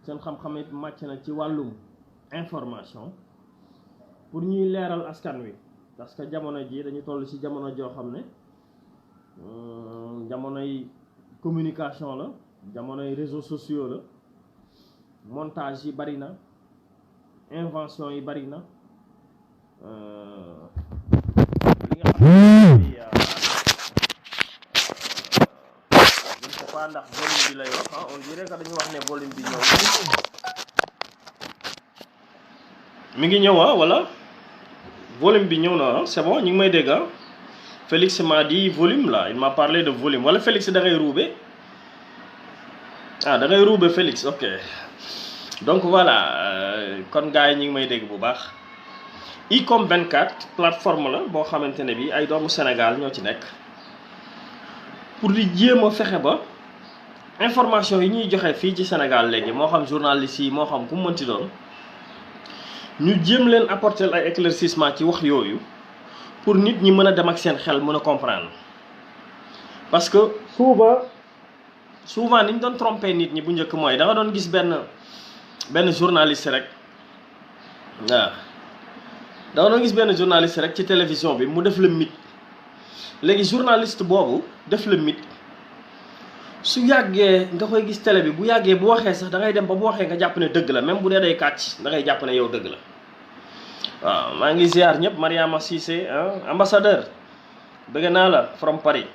seen xam-xam it màcc na ci wàllum information pour ñuy leeral askan wi parce que jamono ji dañu toll ci jamono joo xam ne jamonoy communication la jamonoy réseaux sociaux la montage yi bari na invention yi bari na li nga xam ne je ne sais pas ndax volume bi lay wax on dirait que dañu wax ne volume bi ñëw mi ngi ñëw wala volume bi ñëw na c'est bon ñu ngi may dégg Félix m'a dit volume là il m'a parlé de volume wala Félix da ngay roube da ngay roube Félix ok donc voilà kon gars yi ñu ngi may dégg bu baax Icom 24 plateforme la boo xamante ne bi ay doomu Sénégal ñoo ci nekk pour di jéem a fexe ba information yi ñuy joxe fii ci Sénégal léegi moo xam journaliste yi moo xam ku mu mënti doon ñu jéem leen apporter ay éclaircissement ci wax yooyu pour nit ñi mën a dem ak seen xel mën a comprendre parce que souvent ni ñu doon tromper nit ñi bu njëkk mooy da nga doon gis benn journaliste rek waaw da nga doon gis benn journaliste rek ci télévision bi mu def la mythe léegi journaliste boobu def la mythe su yàggee nga koy gis télé bi bu yàggee bu waxee sax da ngay dem ba bu waxee nga jàpp ne dëgg la même bu dee day kàcc da ngay jàpp ne yow dëgg la waaw maa ngi ziar ñëpp Mariama Cissé ambassadeur bëgg naa la from Paris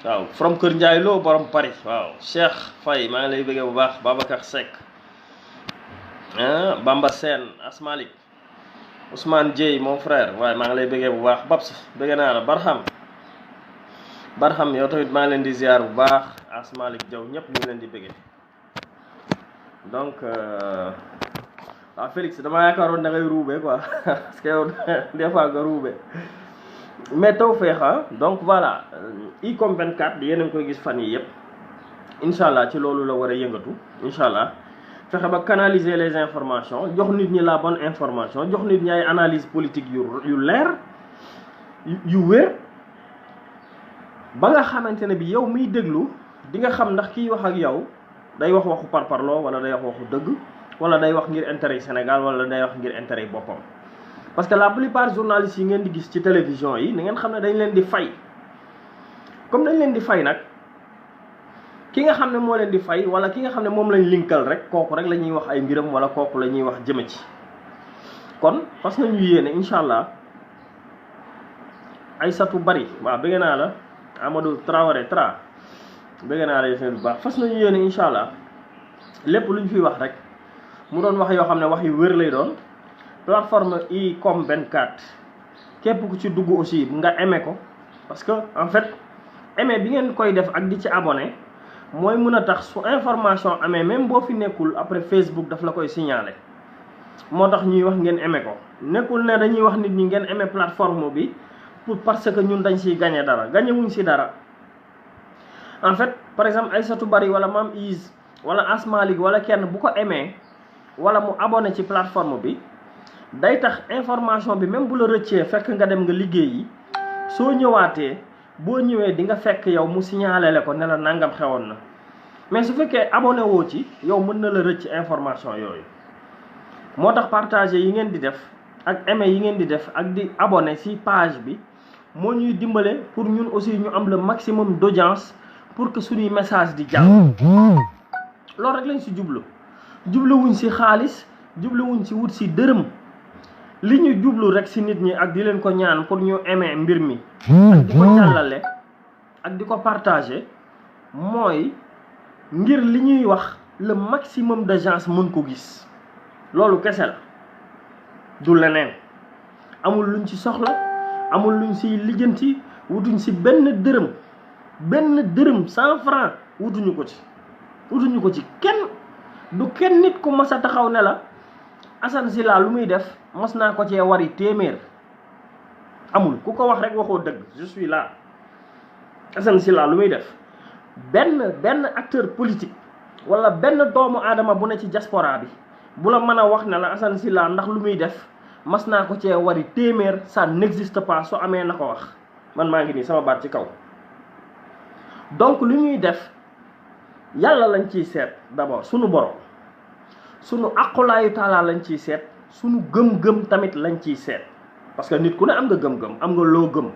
waaw from Kër Ndiaye Lo borom Paris waaw Cheikh Faye maa ngi lay bëggee bu baax Babacar Seck Bamba Sène Asmalik Ousmane Dieye mon frère waaye maa ngi lay bëggee bu baax Babs bëgg naa la Barham yow tamit maa ngi leen di ziar bu baax Asmalik Diaw ñëpp ñu ngi leen di bëggee donc waaw Félix dama yaakaaroon da ngay ruube quoi parce que yow des fois nga ruube mais taw feexa donc voilà Icom 24 yéen a ngi koy gis fan yi yëpp incha allah ci loolu la war a yëngatu incha allah fexe ba canaliser les informations jox nit ñi la bonne information jox nit ñi ay analyse politique yu leer yu wér ba nga xamante ne bi yow miy déglu di nga xam ndax kiy wax ak yow day wax waxu parparloo wala day wax waxu dëgg wala day wax ngir intérêt Sénégal wala day wax ngir intérêt boppam parce que la plupart journalistes yi ngeen di gis ci télévision yi na ngeen xam ne dañ leen di fay comme dañ leen di fay nag ki nga xam ne moo leen di fay wala ki nga xam ne moom lañ linkal rek kooku rek la ñuy wax ay mbiram wala kooku la ñuy wax jëme ci kon parce que ñu yéene incha allah Aïssatou Bari waaw bëgg naa la Amadou Traoré bëgg naa la yëf bu baax fas nañu yéene incha allah lépp lu ñu fiy wax rek mu doon wax yoo xam ne wax yu wér lay doon plateforme Icom 24 képp ku ci dugg aussi nga aimé ko parce que en fait aimé bi ngeen koy def ak di ci abonné mooy mën a tax su information amee même boo fi nekkul après Facebook daf la koy signalé moo tax ñuy wax ngeen aimé ko nekkul ne dañuy wax nit ñi ngeen aimé plateforme bi pour parce que ñun dañ siy gagné dara gagné wuñ si dara en fait par exemple Aïssatou Bari wala Mam Is wala Asmalik wala kenn bu ko aimé wala mu abonné ci plateforme bi day tax information bi même bu la rëccee fekk nga dem nga liggéeyi soo ñëwaatee boo ñëwee di nga fekk yow mu signalé la ko ne la nangam xewoon na mais su fekkee abonné woo ci yow mën na la rëcc information yooyu moo tax partagé yi ngeen di def ak aimé yi ngeen di def ak di abonné ci page bi moo ñuy dimbale pour ñun aussi ñu am le maximum d'audience pour que suñuy message di jàll loolu rek lañ ci jubluwuñ ci xaalis jubluwuñ ci wut ci dërëm li ñu jublu rek ci nit ñi ak di leen ko ñaan pour ñu aimer mbir mi ak di ko jàllale ak di ko partager mooy ngir li ñuy wax le maximum de gens mën ko gis loolu kese la du leneen amul luñ ci soxla amul luñ ci lijjanti wutuñ ci benn dërëm 100 francs wutuñu ko ci kenn du kenn nit ku mas a taxaw ne la Assane Sylla lu muy def mos naa ko cee wari téeméer amul ku ko wax rek waxoo dëgg je suis là Assane Sylla lu muy def benn acteur politique wala benn doomu aadama bu ne ci diaspora bi bu la mën a wax ne la Assane Sylla ndax lu muy def mas naa ko cee wari téeméer ça n'existe pas su amee na ko wax man maa ngi nii sama baat ci kaw donc lu ñuy def yàlla lañ ciy seet d'abord sunu borom sunu aqulaayu taala lañ ciy seet sunu gëm-gëm tamit lañ ciy seet parce que nit ku ne am nga gëm-gëm am nga loo gëm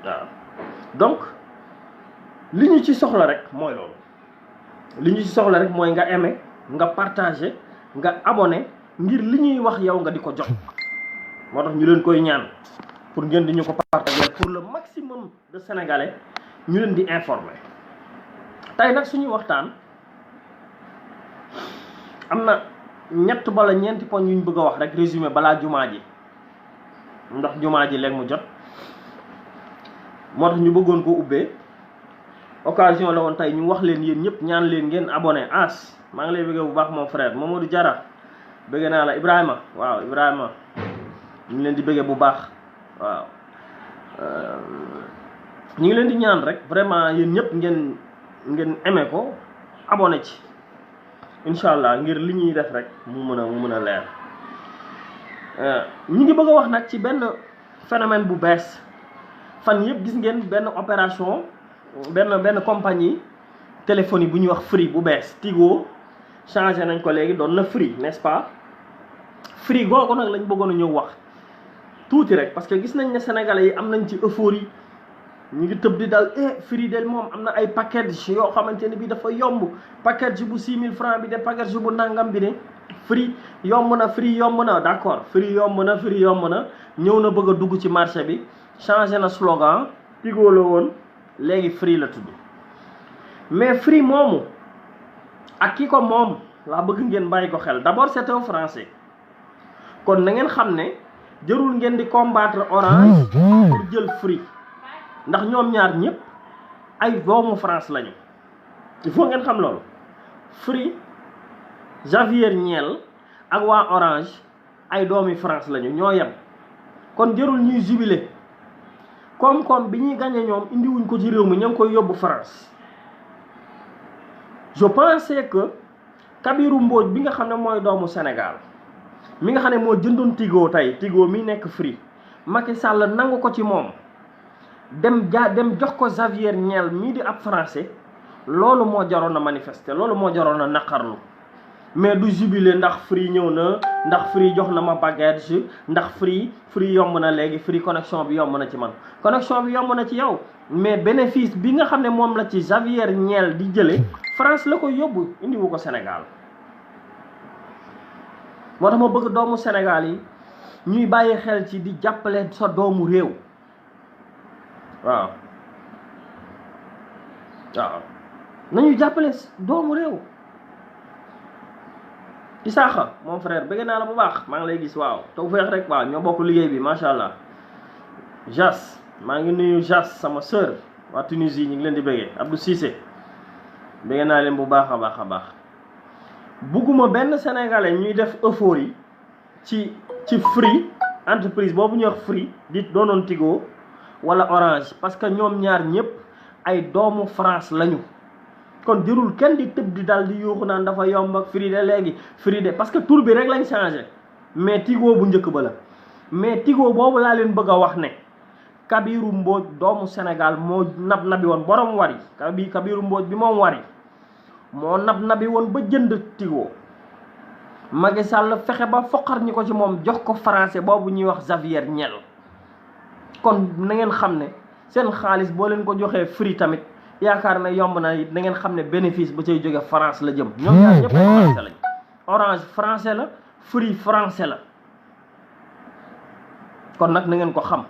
waaw donc li ñu ci soxla rek mooy loolu li ñu ci soxla rek mooy nga aimé nga partagé nga abonné ngir li ñuy wax yow nga di ko jot moo tax ñu leen koy ñaan pour ngeen di ñu ko partager pour le maximum de sénégalais ñu leen di informer tey nag suñuy waxtaan am na ñett bala ñeenti poñ yu ñu bëgg a wax rek résumé balaa jumaa ji ndax jumaa ji léegi mu jot moo tax ñu bëggoon ko ubbee occasion la woon tey ñu wax leen yéen ñëpp ñaan leen ngeen abonné as maa ngi lay bëggee bu baax mon frère Mamadou Diarra bëgg naa la Ibrahima waaw Ibrahima ñu ngi leen di bëggee bu baax waaw ñu ngi leen di ñaan rek vraiment yéen ñëpp ngeen aimé ko abonné ci incha allah ngir li ñuy def rek mu mën a leer ñu ngi bëgg a wax nag ci benn phénomène bu bees fan yëpp gis ngeen benn opération benn compagnie téléphonie bu ñuy wax Free bu bees Tigo changé nañ ko léegi doon na Free n'est-ce pas Free googu nag lañ bëggoon a ñëw wax tuuti rek parce que gis nañ ne sénégalais yi am nañ ci euphorie ñu ngi tëb di dal Free del moom am na ay package yoo xamante ne bi dafa yomb package bu 6000 francs bi de package bu nangam bi ne Free yomb na d'accord Free yomb na ñëw na bëgg a dugg ci marché bi changé na slogan Tigo la woon léegi Free la tudd mais Free moomu ak ki ko moom laa bëgg ngeen bàyyi ko xel d'abord c'est un français kon na ngeen xam ne jërul ngeen di combattre Orange pour jël Free ndax ñoom ñaar ñëpp ay doomu France lañu il faut ngeen xam loolu Free Xavier Niel ak waa Orange ay doomi France lañu ñoo yem kon jërul ñuy jubilé koom-koom bi ñuy gagné ñoom indiwuñ ko ci réew mi ña ngi koy yóbbu France je pensais que Kabirou Mbodj bi nga xam ne mooy doomu Sénégal mi nga xam ne moo jëndoon Tigo tey Tigo mi nekk Free Macky Sall nangu ko ci moom dem jox ko Xavier Niel mii di ab français loolu moo jaroon a manifester loolu moo jaroon a naqarlu mais du jubilé ndax Free ñëw na ndax Free jox na ma bagage ndax Free yomb na léegi Free connexion bi yomb na ci man connexion bi yomb na ci yow mais bénéfice bi nga xam ne moom la ci Xavier Niel di jële France la koy yóbbu indiwu ko Sénégal moo tax ma bëgg doomu Sénégal yi ñuy bàyyi xel ci di jàppale sa doomu réew waaw nañu jàppale doomu réew Isaaxa mon frère bëgg naa la bu baax maa ngi lay gis waaw taw feex rek waaw ñoo bokk liggéey bi macha allah Jas maa ngi nuyu Jas sama sœur waa Tunisie ñu ngi leen di bëggee Abdou Cissé bëgg naa leen bu baax a baax bugguma benn sénégalais ñuy def euphorie ci Free entreprise boobu ñuy wax Free di doonoon Tigo wala Orange parce que ñoom ñaar ñëpp ay doomu France lañu kon jërul kenn di tëb di dal di yuuxu naan dafa yomb ak Free de léegi Free de parce que tur bi rek lañ changé mais Tigo bu njëkk ba la mais Tigo boobu laa leen bëgg a wax ne Kabirou Mbodj doomu Sénégal moo nabi woon borom wari Kabirou Mbodj bi moom wari moo nabi woon ba jënd Tigo Macky Sall fexe ba foqar ñi ko ci moom jox ko français boobu ñuy wax Xavier Niel kon na ngeen xam ne seen xaalis boo leen ko joxee Free tamit yaakaar na yomb na it na ngeen xam ne bénéfice ba cay jóge France la jëm ñoom ñaar ñëpp français lañ Orange français la Free français la kon nag na ngeen ko xam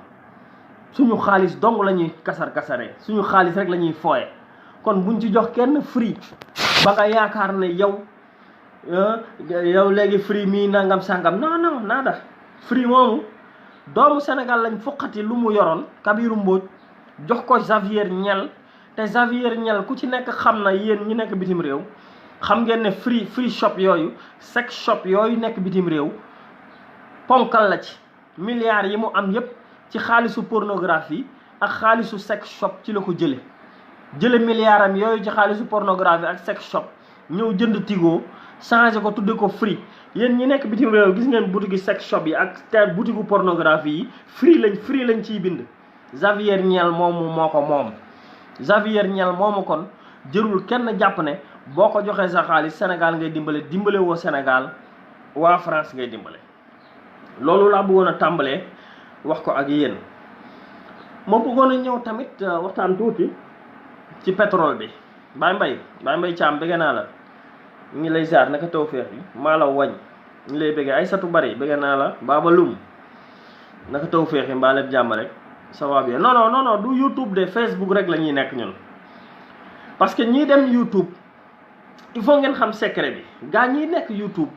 suñu xaalis dong la ñuy kasaree suñu xaalis rek la ñuy fooye kon buñ ci jox kenn Free ba nga yaakaar ne yow léegi Free mii nangam sangam non nada Free moomu doomu Sénégal lañ foqati lu mu yoroon Kabirou Mbodj jox ko Xavier Niel te Xavier Niel ku ci nekk xam na yéen ñi nekk bitim réew xam ngeen ne free shop yooyu sex shop yooyu nekk bitim réew ponkal la ci milliards yi mu am yépp ci xaalisu pornographie ak xaalisu sex shop ci la ko jële milliards am yooyu ci xaalisu pornographie ak sex shop ñëw jënd Tigo changé ko tudde ko Free yéen ñi nekk bitim réew gis ngeen boutique sex shop yi ak te boutique pornographie yi Free lañ ciy bind Xavier Niel moomu moo ko moom Xavier Niel moomu kon jërul kenn jàpp ne boo ko joxee sa xaalis Sénégal ngay dimbale woo Sénégal waa France ngay dimbale. loolu laa bëggoon a tàmbalee wax ko ak yéen. moo bëggoon a ñëw tamit waxtaan tuuti ci pétrole bi. Baye Mbaye Thiam bëgg naa la ñu ngi lay ziar naka tawfeex bi maa la wañ ñu lay bëggee ay satu bari bëgg naa la Baba Loum naka tawfeex yi mbaa lépp jàmm rek ça va bien. non du YouTube de Facebook rek la ñuy nekk ñun. parce que ñii dem YouTube il faut ngeen xam secret bi gaa ñiy nekk YouTube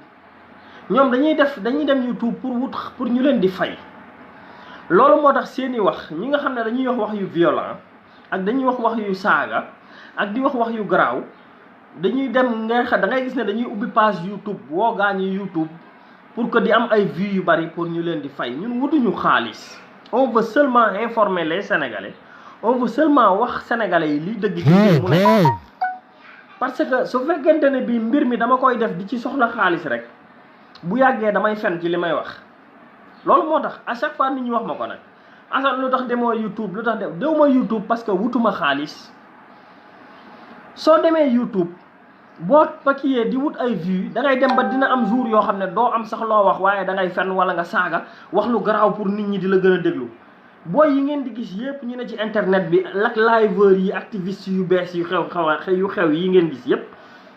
ñoom dañuy dem YouTube pour ñu leen di fay. loolu moo tax seeni wax ñi nga xam ne dañuy wax yu violent ak dañuy wax yu saaga ak di wax yu garaaw dañuy dem da ngay gis ne dañuy ubbi page YouTube woo gaa ñi YouTube pour que di am ay vues yu bari pour ñu leen di fay. ñun wutuñu xaalis. on veut seulement informer les Sénégalais. on veut seulement wax Sénégalais yi liy dëgg ci mu ne. parce que su fekkente ne bii mbir mi dama koy def di ci soxla xaalis rek bu yàggee damay fen ci li may wax. loolu moo tax à chaque fois nit ñi wax ma ko nag Assane lu tax demoo YouTube lu tax dew ma YouTube parce que wutuma xaalis. soo demee YouTube boo pakiyee di wut ay vues da ngay dem ba dina am jour yoo xam ne doo am sax loo wax waaye da ngay fen wala nga saaga wax lu garaaw pour nit ñi di la gën a déglu. booy yi ngeen di gis yépp ñu ne ci internet bi ak liveurs yi activistes yu bees yu xew yi ngeen gis yépp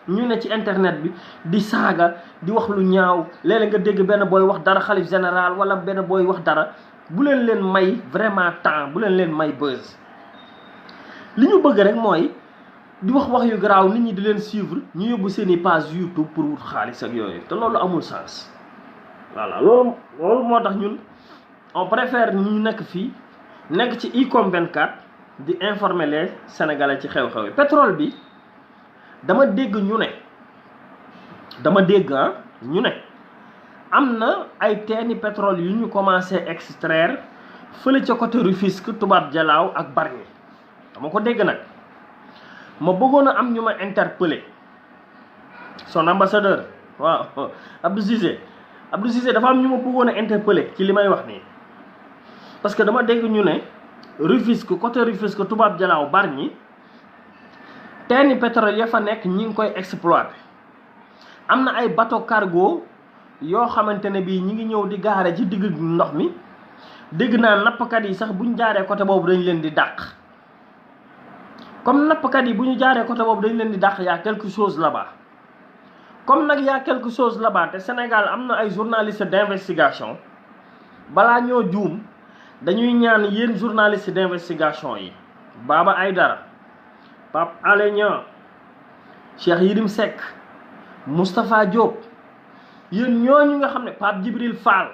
ñu ne ci internet bi di saaga di wax lu ñaaw léeg-léeg nga dégg benn booy wax dara xalif général wala benn booy wax dara bu leen may vraiment temps bu leen may buzz. li ñu bëgg rek mooy di wax yu garaaw nit ñi di leen suivre ñu yóbbu seeni page YouTube pour wut xaalis ak yooyu te loolu amul sens. voilà loolu moo tax ñun on préfère ñu nekk fii nekk ci Icom 24 di informer les Sénégalais ci xew-xew yi. pétrole bi dama dégg ñu ne am na ay teeni pétrole yu ñu commencé extraire fële ca côté Rufisque Toubab Dialaw ak Bargny dama ko dégg nag. ma bëggoon a am ñu ma interpellé son ambassadeur waaw Abdou Cissé dafa am ñu ma bëggoon a interpellé ci li may wax nii. parce que dama dégg ñu ne côté Rufisque Toubab Dialaw Bargny teeni pétrole ya fa nekk ñi ngi koy exploité. am na ay bateau cargo yoo xamante ne bii ñi ngi ñëw di gaare ci digg ndox mi dégg naa nappkat yi sax bu ñu jaaree côté boobu dañ leen di dàq. comme nappkat yi bu ñu jaaree côté boobu dañ leen di dàq y a quelque chose là-bas. comme nag y a quelque chose là-bas te Sénégal am na ay journalistes d'investigation balaa ñoo juum dañuy ñaan yéen journalistes d'investigation yi Baba Aïdara Pape Alé Niang Cheikh Yérim Seck Moustapha Diop yéen ñooñu nga xam ne Pape Djibril Fall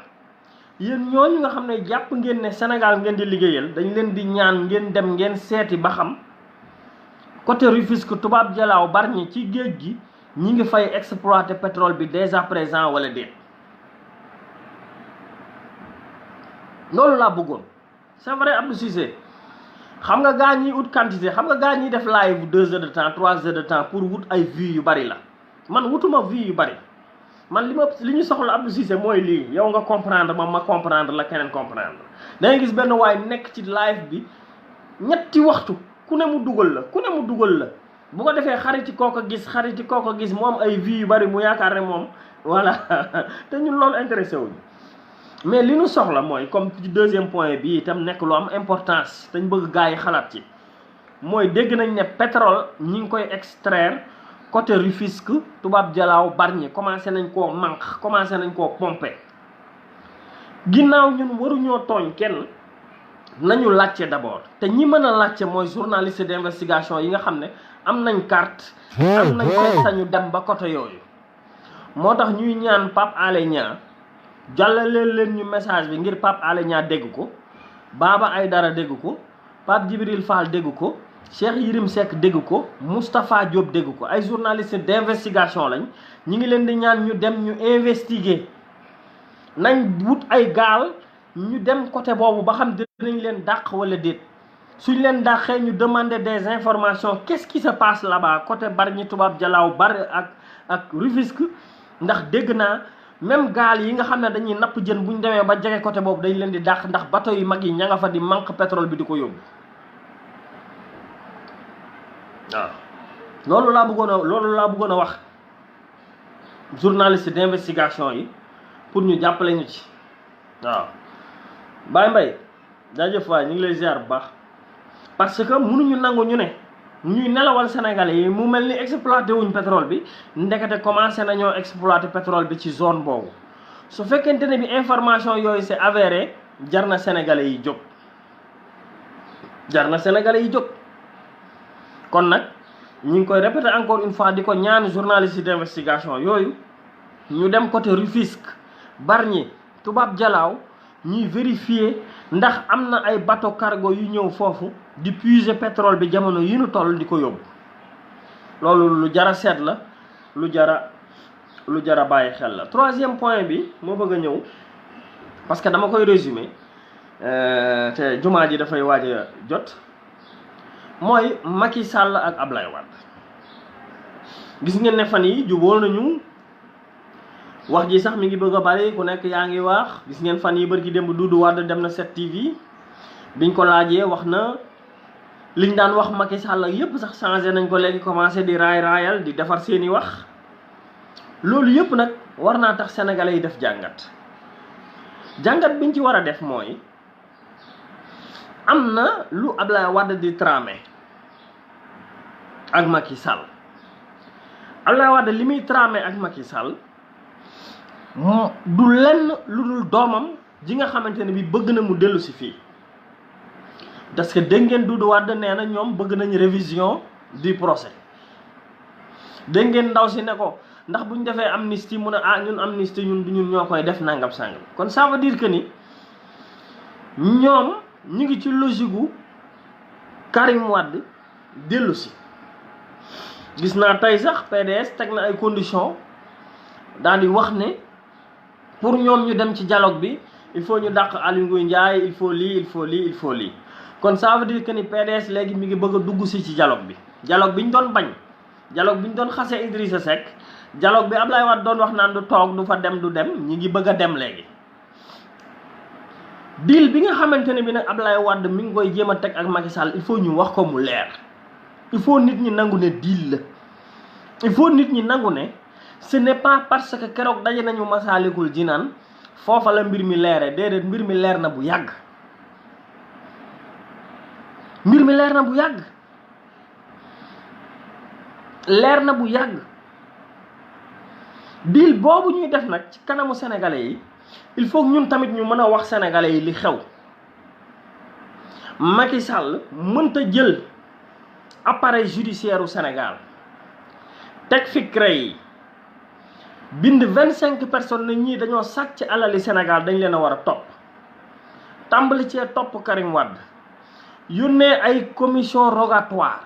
yéen ñooñu nga xam ne jàpp ngeen ne Sénégal ngeen di liggéeyal dañ leen di ñaan ngeen dem ngeen seeti ba xam côté Rufisque Toubab Dialaw Bargny ci géej gi ñi ngi fay exploiter pétrole bi dès à présent wala déet. loolu laa bëggoon c'est vrai Abdou Cissé xam nga gaa ñiy ut quantité xam nga gaa ñiy def live 2 heures de temps 3 heures de temps pour wut ay vues yu bari la man wutuma vues yu bari man li ñu soxla Abdou Cissé mooy lii yow nga comprendre ma comprendre la keneen comprendre da ngay gis benn waay nekk ci live bi ñetti waxtu ku ne mu dugal la bu ko defee xariti kooko gis mu am ay vues yu bari mu yaakaar ne moom voilà te ñun loolu intéressé wuñu mais li ñu soxla mooy comme ci deuxième point bi itam nekk lu am importance dañ bëgg gaa yi xalaat ci mooy dégg nañ ne pétrole ñi ngi koy extraire côté Rufisque Toubab Dialaw Bargny commencé nañ koo manque commencé nañ koo pomper ginnaaw ñun waruñoo tooñ kenn nañu laajte d'abord te ñi mën a laajte mooy journaliste d'investigation yi nga xam ne am nañ carte am nañ koy sañu dem ba côté yooyu moo tax ñuy ñaan Pape Alé Niang jàllaleel leen ñu message bi ngir Pape Alé Niang dégg ko Baba Aïdara dégg ko Pape Djibril Fall dégg ko Cheikh Yérim Seck dégg ko Moustapha Diop dégg ko ay journaliste d'investigation lañ ñi ngi leen di ñaan ñu dem ñu investiguer nañ wut ay gaal ñu dem côté boobu ba xam dinañ leen dàq wala déet suñ leen dàqee ñu demander des informations qu'est-ce qui se passe là-bas côté Bargny Toubab Dialaw ak Rufisque ndax dégg naa même gaal yi nga xam ne dañuy napp jën bu ñu demee ba jege côté boobu dañ leen di dàq ndax bateau yu mag yi ña nga fa di manque pétrole bi di ko yóbbu waaw loolu laa bëggoon a wax journaliste d'investigation yi pour ñu jàppale ñu ci waaw. Baye Mbaye jaajëf waay ñu ngi lay ziar bu baax parce que mënuñu nangu ñu ne ñuy nelawal Sénégalais yi mu mel ni exploité wuñ pétrole bi ndekete commencé nañoo exploité pétrole bi ci zone boobu. su fekkente ne bi information yooyu c'est avéré jar na Sénégalais yi jóg kon nag ñu ngi koy répéter encore une fois di ko ñaan journaliste d'investigation yooyu ñu dem côté Rufisque Bargny Toubab Dialaw ñuy vérifier ndax am na ay bateau cargo yu ñëw foofu di puiser pétrole bi jamono yi ñu toll di ko yóbbu. loolu lu jara seet la lu jara bàyyi xel la. troisième point bi moo bëgg a ñëw parce que dama koy résumer te jumaa ji dafay waaj a jot mooy Macky Sall ak Ablaye Wade. gis ngeen ne fan yi jubóo nañu wax ji sax mi ngi bëgg a bari ku nekk yaa ngi wax. gis ngeen fan yi bërki démb Doudou Wade dem na 7TV biñ ko laajee wax na liñ daan wax Macky Sall ak yépp sax changé nañ ko léegi commencé di raayal di defar seeni wax. loolu yëpp nag war naa tax sénégalais yi def jàngat biñ ci war a def mooy am na lu Ablaye Wade di tramé ak Macky Sall. Ablaye Wade li muy tramé ak Macky Sall du lenn lu dul doomam ji nga xamante ne bi bëgg na mu dellu si fii parce que dégg ngeen Doudou Wade nee na ñoom bëgg nañ révision du procès. dégg ngeen ndaw si ne ko ndax bu ñu defee amnistie mu ne ñun amnistie ñun ñoo koy def nangam sangam. kon ça veut dire que ni ñoom ñu ngi ci logique gu Karim Wade dellu si. gis naa tey sax PDS teg na ay conditions daal di wax ne pour ñoom ñu dem ci dialogue bi il faut ñu dàq Aly Ngouille Ndiaye il faut lii. kon ça veut dire que ni PDS léegi mi ngi bëgg a dugg si ci dialogue bi. dialogue bi ñu doon bañ dialogue bi ñu doon xasee Idrissa Seck. dialogue bi Ablaye Wade doon wax naan du toog du fa dem ñi ngi bëgg a dem léegi. deal bi nga xamante ne bi nag Ablaye Wade mi ngi koy jéem a teg ak Macky Sall il faut ñu wax ko mu leer. il faut nit ñi nangu ne deal la. il faut nit ñi nangu ne ce n'est pas parce que keroog daje nañu Masaalikul Jinaan foofa la mbir mi leere déedéet mbir mi leer na bu yàgg. leer na bu yàgg. deal boobu ñuy def nag ci kanamu sénégalais yi il faut que ñun tamit ñu mën a wax sénégalais yi li xew. Macky Sall mënta jël appareil judiciaire u Sénégal teg fi CREI bind 25 personnes ne ñii dañoo sàcc alali Sénégal dañ leen a war a topp. tàmbali cee topp Karim Wade yónnee ay commission rogatoire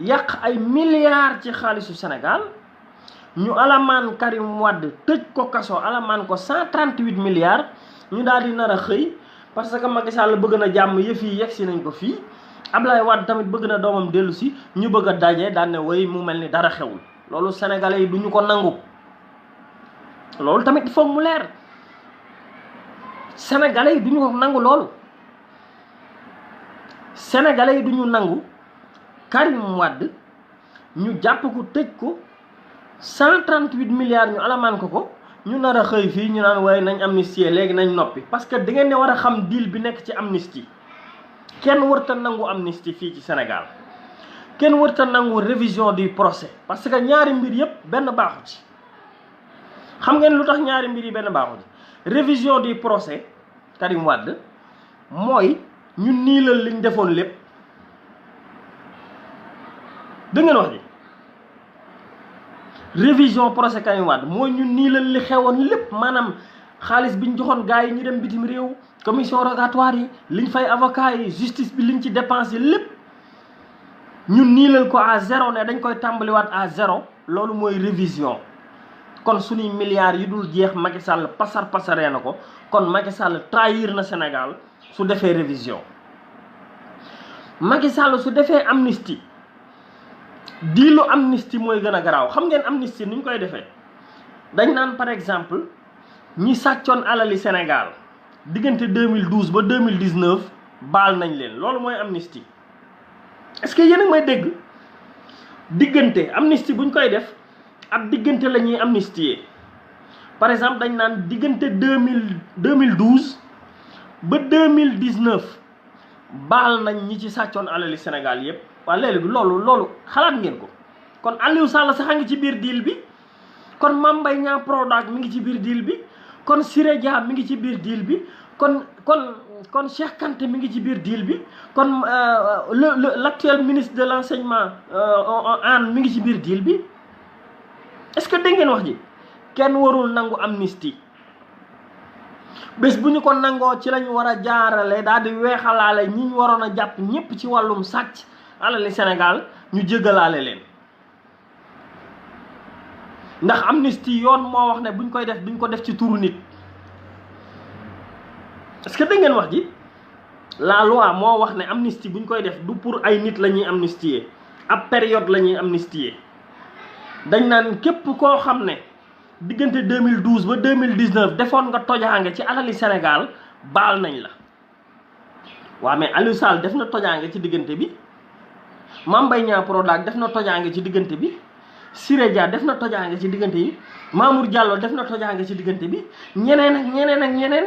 yàq ay milliards ci xaalisu Sénégal. ñu alamaan Karim Wade tëj ko kaso alamaan ko 138 milliards ñu daal di nar a xëy parce que Macky Sall bëgg na jàmm yëf yi yegg si nañ ko fii Ablaye Wade tamit bëgg na doomam dellu si ñu bëgg a daje daan ne way mu mel ni dara xewul. loolu sénégalais yi du ñu ko nangu. loolu tamit il faut mu leer sénégalais yi du ñu ko nangu loolu. sénégalais yi du ñu nangu Karim Wade ñu jàpp ko tëj ko 138 milliards ñu alamaan ko ñu nar a xëy fii ñu naan waaye nañ amnistie léegi nañ noppi. parce que da ngeen ne war a xam deal bi nekk ci amnistie. kenn warta nangu amnistie fii ci Sénégal kenn warta nangu révision du procès parce que ñaari mbir yëpp benn baaxu ci. xam ngeen lu tax ñaari mbir yi benn baaxu ci révision du procès Karim Wade mooy ñu niilal liñ defoon lépp. dégg ngeen wax ji révision procès Karim Wade mooy ñu niilal li xewoon lépp maanaam xaalis bi ñu joxoon gars yi ñu dem bitim réew commission rogatoire yi liñ fay avocat yi justice bi liñ ci dépensé lépp ñu niilal ko à zéro ne dañ koy tàmbaliwaat à zéro. loolu mooy révision. kon suñuy milliards yi dul jeex Macky Sall pasaree na ko kon Macky Sall trahir na Sénégal su defee révision. Macky Sall su defee amnistie diilu amnistie mooy gën a garaaw. xam ngeen amnistie ni ñu koy defee dañ naan par exemple ñi sàccoon alali Sénégal diggante 2012 ba 2019 baal nañ leen loolu mooy amnistie. est-ce que yéen a may dégg diggante amnistie buñ koy def ab diggante la ñuy amnistier par exemple dañ naan diggante 2012 ba 2019 baal nañ ñi ci sàccoon alali Sénégal yépp waa léegi loolu xalaat ngeen ko kon Aliou Sall sax a ngi ci biir deal bi kon Mame Mbaye Niang Prodac mi ngi ci biir deal bi kon Siré Dia mi ngi ci biir deal bi kon Cheikh Kanté mi ngi ci biir deal bi kon l'actuel ministre de l'enseignement Anne mi ngi ci biir deal bi est-ce que dégg ngeen wax ji kenn warul nangu amnistie bés bu ñu ko nangoo ci lañ war a jaarale daal di weexalaale ñi ñu waroon a jàpp ñépp ci wàllum sàcc alali Sénégal ñu jégalaale leen ndax amnistie yoon moo wax ne buñ koy def duñ ko def ci turu nit est-ce que dégg ngeen wax ji la loi moo wax ne amnistie buñ koy def du pour ay nit la ñuy amnistier ab période la ñuy amnistier dañ naan képp koo xam ne diggante 2012 ba 2019 defoon nga tojaange ci alali Sénégal baal nañ la waaw mais Aliou Sall def na tojaange ci diggante bi Mame Mbaye Niang Prodac def na tojaange ci diggante bi Siré Dia def na tojaange ci diggante bi Mamour Diallo def na tojaange ci diggante bi ñeneen ak ñeneen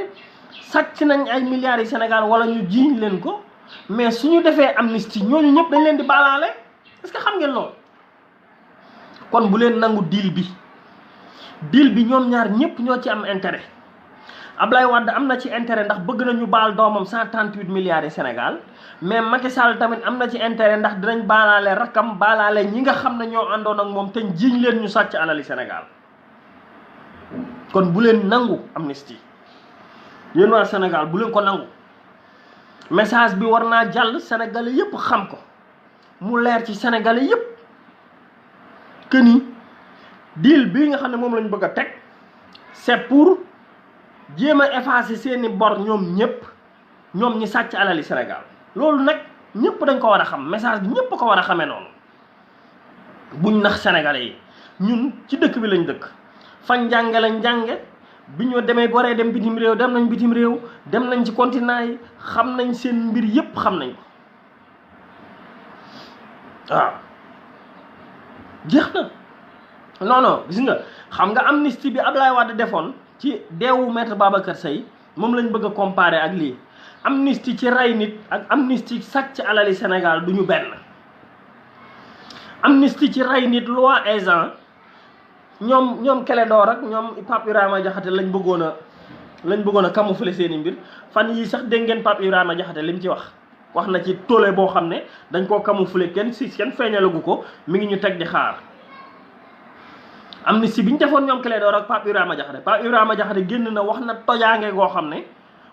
sàcc nañ ay milliards yi Sénégal wala ñu jiiñ leen ko mais suñu defee amnistie ñooñu ñëpp dañ leen di baalaale est-ce que xam ngeen loolu kon bu leen nangu deal bi ñoom ñaar ñëpp ñoo ci am intérêt Ablaye Wade am na ci intérêt ndax bëgg nañu baal doomam 138 milliards yi Sénégal mais Macky Sall tamit am na ci intérêt ndax dinañ baalaale rakkam baalaale ñi nga xam ne ñoo àndoon ak moom te jiiñ leen ñu sàcc alali Sénégal kon bu leen nangu amnistie yéen waa Sénégal bu leen ko nangu message bi war naa jàll Sénégalais yépp xam ko mu leer ci Sénégalais yépp que ni deal bii nga xam ne moom lañ bëgg a teg c'est pour jéem a effacer seeni bor ñoom ñi sàcc alali Sénégal loolu nag ñëpp dañ ko war a xam message bi ñëpp ko war a xamee noonu buñ nax Sénégalais yi ñun ci dëkk bi lañ dëkk fan njànge lañ jànge bi ñu demee waree dem bitim réew dem nañ bitim réew dem nañ ci continent yi xam nañ seen mbir yépp xam nañ ko waaw jeex na non gis nga xam nga amnistie bi Ablaye Wade defoon ci deewu maître Babacar Seye moom lañ bëgg a comparer ak lii amnistie ci rey nit ak amnistie sàcc alali Sénégal du ñu benn amnistie ci rey nit loi Ezzan ñoom Clédor ak ñoom Pape Ibrahima Diakhaté lañ bëggoon a camoufler seeni mbir fan yii sax dégg ngeen Pape Ibrahima Diakhaté li mu ci wax na ci tollé boo xam ne dañ koo camoufler kenn feeñalagu ko mi ngi ñu teg di xaar amnistie bi ñu defoon ñoom Clédor ak Pape Ibrahima Diakhaté génn na wax na tojaange goo xam ne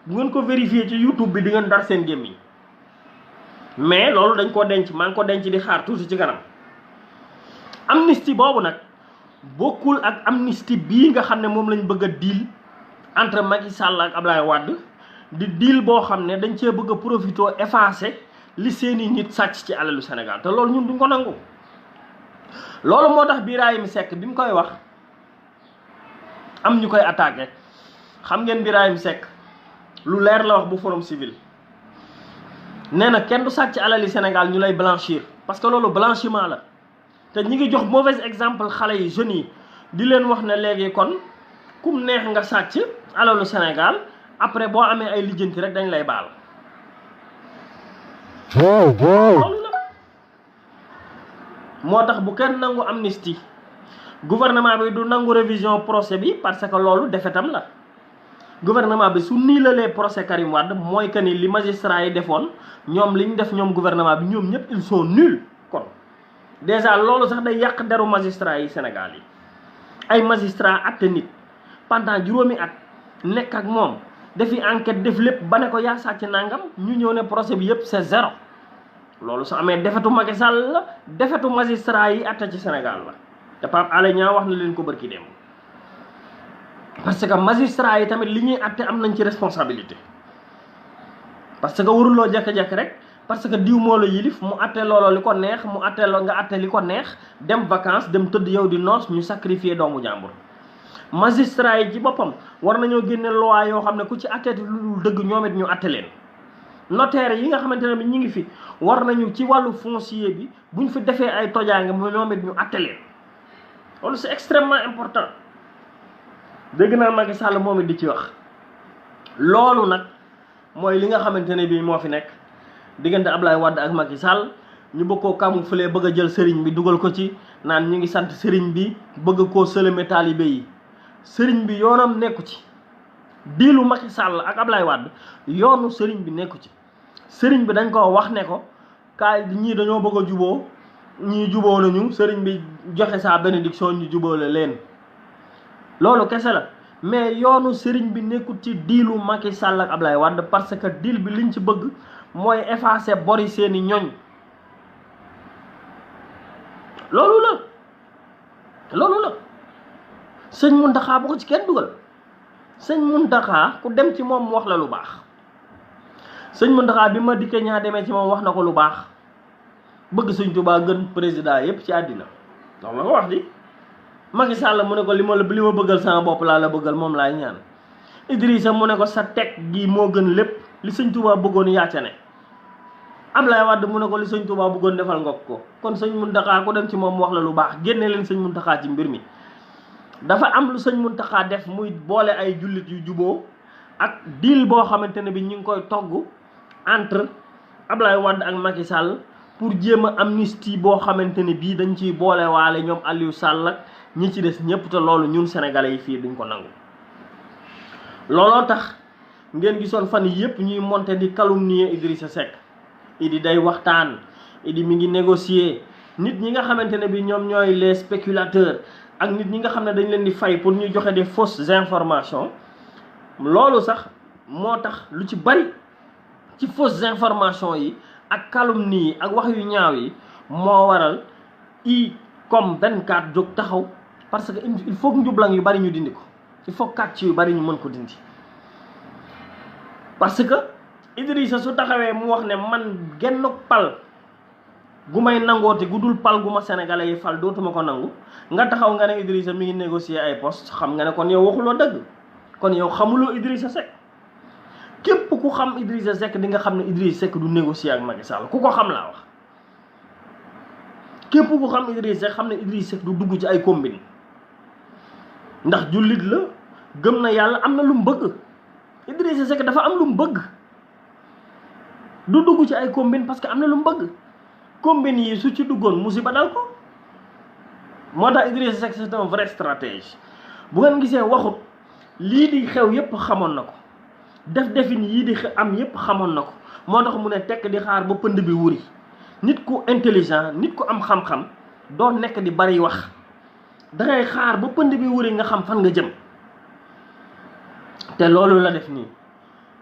bu ngeen ko vérifier ci YouTube bi di ngeen dar seen gémmiñ mais loolu dañ koo denc maa ngi ko denc di xaar tuuti ci kanam amnistie boobu nag bokkul ak amnistie bii nga xam ne moom lañ bëgg a deal entre Macky Sall ak Ablaye Wade di deal boo xam ne dañ cee bëgg a profité effacer li seeni nit sàcc ci alalu Sénégal te loolu ñun duñ ko nangu. loolu moo tax Birahim Seck bi mu koy wax am ñu koy attaqué xam ngeen Birahim Seck lu leer la wax bu Forum Civil nee na kenn du sàcc alali Sénégal ñu lay blanchir parce que loolu blanchiment la te ñi ngi jox mauvais exemple xale yi jeunes yi di leen wax ne léegi kon kum neex nga sàcc alalu Sénégal après boo amee ay lijjanti rek dañ lay baal loolu la moo tax bu kenn nangu amnistie gouvernement bi du nangu révision procès bi parce que loolu defetam la gouvernement bi su niilalee procès Karim Wade mooy que ni li magistrat yi defoon ñoom li ñu def ñoom gouvernement bi ñoom ñëpp ils sont nuls kon déjà loolu sax day yàq deru magistrat yi Sénégal yi ay magistrat atte nit pendant juróomi at nekk ak moom defi enquête def lépp ba ne ko yaa sàcc nangam ñu ñëw ne procès bi yëpp c'est zéro loolu su amee defetu Macky Sall la defetu magistrat yi atte ci Sénégal la te Pape Alé Niang wax na leen ko bërki dem parce que magistrat yi tamit li ñuy atte am nañ ci responsabilité parce que waruloo jekk-jekk rek parce que diw moo la yilif mu atte looloo li ko neex mu atte nga atte li ko neex dem vacances dem tëdd yow di noos ñu sacrifier doomu jàmbur magistrat yi ci boppam war nañoo génne loi yoo xam ne ku ci atteeti lu dul dëgg ñoom it ñu atte leen notaire yi nga xamante ne bi ñu ngi fi war nañu ci wàllu foncier bi buñ fi defee ay tojaange mu ñoom it ñu atte leen loolu c'est extrêmement important dégg naa Macky Sall moom it di ci wax loolu nag mooy li nga xamante ne bii moo fi nekk diggante Ablaye Wade ak Macky Sall ñu bëgg koo camoufler bëgg a jël sëriñ bi dugal ko ci naan ñu ngi sant sëriñ bi bëgg koo sëlëme taalibe yi sëriñ bi yoonam nekku ci diilu Macky Sall ak Ablaye Wade yoonu sëriñ bi nekku ci sëriñ bi dañ ko wax ne ko kaay ñii dañoo bëgg a juboo ñii juboo nañu sëriñ bi joxe sa bénédiction ñu jubóole leen loolu kese la mais yoonu sëriñ bi nekkut ci diilu Macky Sall ak Ablaye Wade parce que deal bi liñ ci bëgg mooy effacer bori seeni ñoñ loolu la sëñ Mountakha bu ko ci kenn dugal sëñ Mountakha ku dem ci moom mu wax la lu baax sëñ Mountakha bi ma dikkee ñaa demee ci moom wax na ko lu baax bëgg sëñ Touba gën président yépp ci àddina ndax la ko wax di Macky Sall mu ne ko li ma bëggal sama bopp laa la bëggal moom laay ñaan Idrissa mu ne ko sa teg gi moo gën lépp li sëñ Touba bëggoon yàcca ne Ablaye Wade mu ne ko li sëñ Touba bëggoon defal nga ko kon sëñ Mountakha ku dem ci moom mu wax la lu baax génne leen sëñ Mountakha ci mbir mi dafa am lu sëñ Mountakha def muy boole ay jullit yu juboo ak deal boo xamante ne bi ñu ngi koy togg entre Ablaye Wade ak Macky Sall pour jéem a amnistie boo xamante ne bii dañ ciy boole waale ñoom Aliou Sall ak ñi ci des ñëpp te loolu ñun sénégalais yi fii duñ ko nangu looloo tax ngeen gisoon fan yi yëpp ñuy monter di calomnier Idrissa Seck Idi day waxtaan Idi mi ngi négocier nit ñi nga xamante ne bi ñoom ñooy les spéculateurs ak nit ñi nga xam ne dañ leen di fay pour ñu joxe des fausses informations loolu sax moo tax lu ci bari ci fausses informations yi ak calomnie yi ak wax yu ñaaw yi moo waral Icom 24 jóg taxaw parce que il faut que njublang yu bari ñu dindi ko il faut kàcc yu bari ñu mën ko dindi parce que Idrissa su taxawee mu wax ne man genn pal gu may nangoote gu dul pal gu ma sénégalais yi fal dootuma ko nangu nga taxaw nga ne Idrissa mi ngi négocier ay poste xam nga ne kon yow waxuloo dëgg kon yow xamuloo Idrissa Seck képp ku xam Idrissa Seck di nga xam ne Idrissa Seck du négocier ak Macky Sall ku ko xam laa wax képp ku xam Idrissa Seck xam ne Idrissa Seck du dugg ci ay combine ndax jullit la gëm na yàlla am na lu mu bëgg Idrissa Seck dafa am lu mu bëgg du dugg ci ay combine parce que am na lu mu bëgg combine yi su ci duggoon musiba dal ko moo tax Idrissa Seck c'est un vrai stratège bu ngeen gisee waxut lii di xew yépp xamoon na ko defin yii di am yépp xamoon na ko moo tax mu ne tekk di xaar ba pënd bi wuri nit ku intelligent nit ku am xam-xam doo nekk di bari wax dangay xaar ba pënd bi wuri nga xam fan nga jëm te loolu la def nii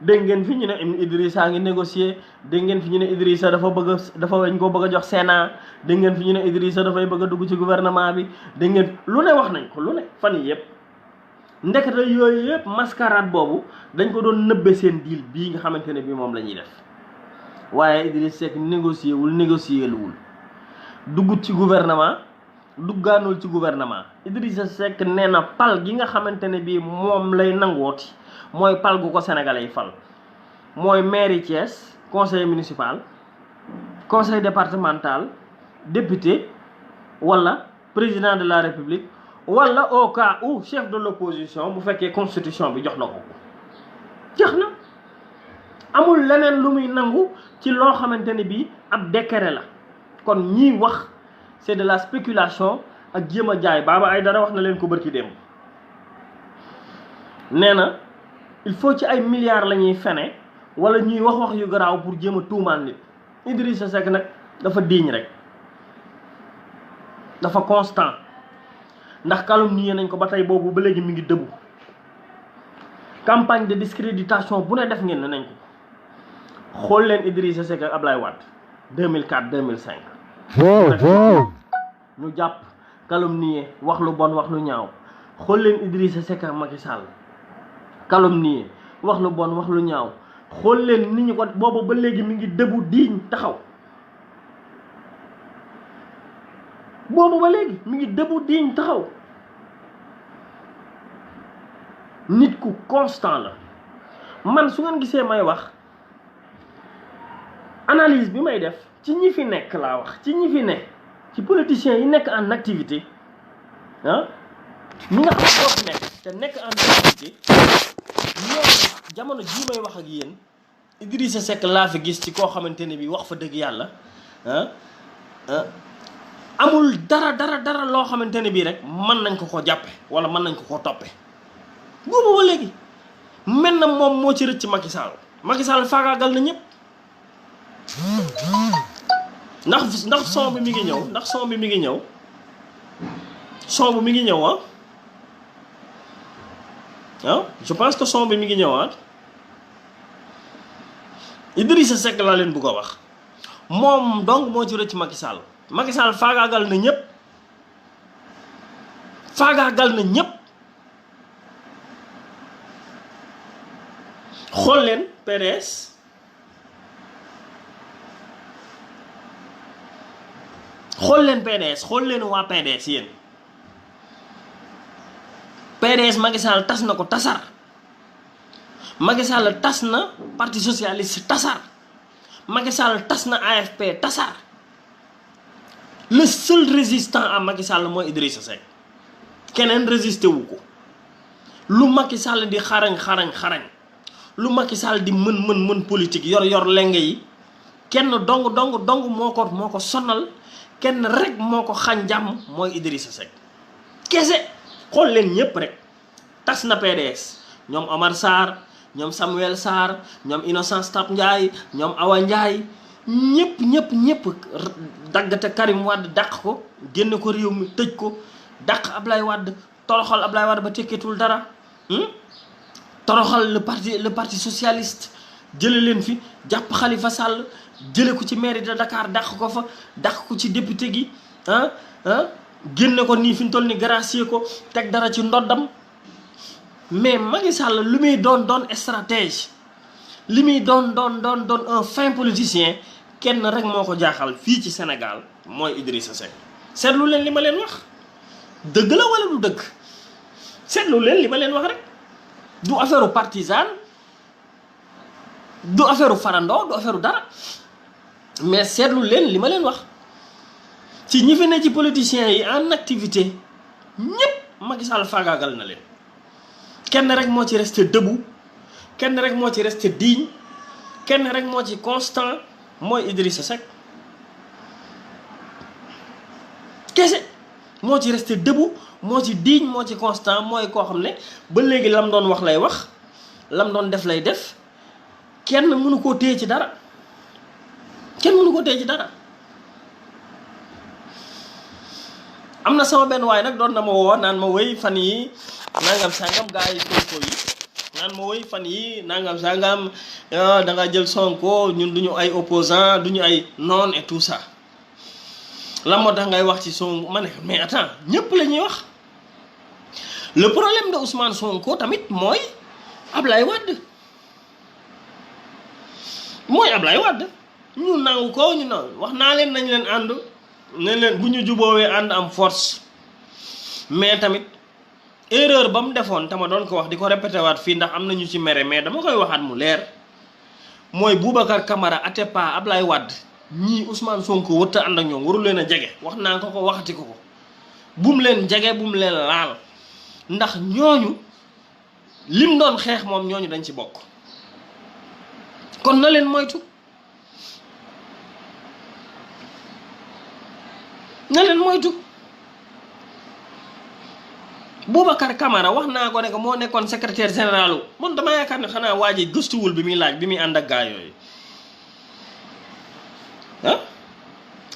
dégg ngeen fi ñu ne Idrissa ngi négocier dégg ngeen fi ñu ne Idrissa dafa wañ ko bëgg a jox Sénat dégg ngeen fi ñu ne Idrissa dafay bëgg a dugg ci gouvernement bi dégg ngeen lu ne wax nañ ko lu ne fan yi yëpp ndekete yooyu yëpp mascarade boobu dañ ko doon nëbbe seen deal bii nga xamante ne bii moom la ñuy def waaye Idrissa Seck négocier luwul duggut ci gouvernement duggaanul ci gouvernement Idrissa Seck nee na pal gi nga xamante ne bii moom lay nangooti mooy pal gu ko sénégalais yi fal mooy mairie Thiès conseil municipal conseil départemental député wala président de la république wala au cas où chef de l'opposition bu fekkee constitution bi jox na ko jeex na amul leneen lu muy nangu ci loo xamante ne bii ab décret la kon ñiy wax c'est de la spéculation ak jéem a jaay Baba Aïdara wax na leen ko bërki démb nee na il faut ci ay milliards la ñuy fene wala ñuy wax yu garaaw pour jéem a tuumaal nit Idrissa Seck nag dafa digne rek dafa constant ndax calomnié nañ ko ba tey boobu ba léegi mi ngi dëbu campagne de discréditation bu ne def ngeen ne nañ ko xool leen Idrissa Seck ak Ablaye Wade 2004 2005 ñu jàpp calomnié wax lu bon wax lu ñaaw xool leen Idrissa Seck ak Macky Sall calomnié wax lu bon wax lu ñaaw xool leen ni ñu ko boobu ba léegi mi ngi dëbu diiñ taxaw boobu ba léegi mi ngi dëbu diiñ taxaw nit ku constant la man su ngeen gisee may wax analyse bi may def ci ñi fi nekk laa wax ci ñi fi ne ci politiciens yi nekk en activité ñi nga xam ñoo fi nekk te nekk en activité ñoom jamono jii may wax ak yéen Idrissa Seck laa fi gis ci koo xamante ne bi wax fa dëgg yàlla amul dara loo xamante ne bii rek mën nañ ko jàppe wala mën nañ ko toppe boobu ba léegi mel na moom moo ci rëcc Macky Sall faagaagal na ñëpp ndax son bi mi ngi ñëw son bi mi ngi ñëw je pense que son bi mi ngi ñëw Idrissa Seck laa leen bëgg a wax moom donc moo ci rëcc Macky Sall faagaagal na ñëpp xool leen PDS xool leen waa PDS yéen PDS Macky Sall tas na ko tasar Macky Sall tas na parti socialiste tasar Macky Sall tas na AFP tasar le seul résistant à Macky Sall mooy Idrissa Seck keneen résisté wu ko lu Macky Sall di xarañ lu Macky Sall di mën politique yor lenge yi kenn dong moo ko sonal kenn rek moo ko xañ jàmm mooy Idrissa Seck kese. xool leen ñëpp rek tas na PDS ñoom Omar Sarr ñoom Samuel Sarr ñoom Innocence Ntap Ndiaye ñoom Awa Ndiaye ñëpp daggate Karim Wade dàq ko génne ko réew mi tëj ko dàq Ablaye Wade toroxal Ablaye Wade ba tekketul dara toroxal le parti socialiste jële leen fi jàpp Khalifa Sall jële ko ci mairie de Dakar dàq ko fa dàq ko ci député gi génne ko nii fi ñu toll ni gracier ko teg dara ci ndoddam mais Macky Sall lu muy doon stratège li muy doon un fin politicien kenn rek moo ko jaaxal fii ci Sénégal mooy Idrissa Seck seetlu leen li ma leen wax dëgg la wala du dëgg seetlu leen li ma leen wax rek du affaire partisan du affaire farandoo du affaire dara mais seetlu leen li ma leen wax ci ñi fi ne ci politiciens yi en activité ñëpp Macky Sall faagaagal na leen kenn rek moo ci resté debout kenn rek moo ci resté digne kenn rek moo ci constant mooy Idrissa Seck kese moo ci resté debout moo ci digne moo ci constant mooy koo xam ne ba léegi lam doon wax lay wax lam doon def lay def kenn mënu koo téye ci dara am na sama benn waay nag doon na ma woo naan ma wéy fan yi nangam sangam gars yi Sonko yi naan ma wéy fan yi nangam sangam da nga jël Sonko ñun duñu ay opposant duñu ay non et tout ça la moo tax ngay wax ci Sonko ma ne mais attends ñëpp la ñuy wax le problème de Ousmane Sonko tamit mooy Ablaye Wade ñu nangu ko ñu nangu wax naa leen nañ leen ànd ne leen bu ñu juboowee ànd am force mais tamit erreur ba mu defoon tama doon ko wax di ko répété waat fii ndax am na ñu ci mere mais dama koy waxaat mu leer mooy Boubacar Camara Atepa Ablaye Wade ñii Ousmane Sonko wërta ànd ak ñoom warul leen a jege wax naa ko waxati ko bum leen jege bum leen laal ndax ñooñu lim doon xeex moom ñooñu dañ ci bokk kon na leen moytu Boubacar Camara wax naa ko ne moo nekkoon secrétaire général man dama yaakaar ne xanaa waa ji gëstuwul bi muy laaj bi muy ànd ak gaa yooyu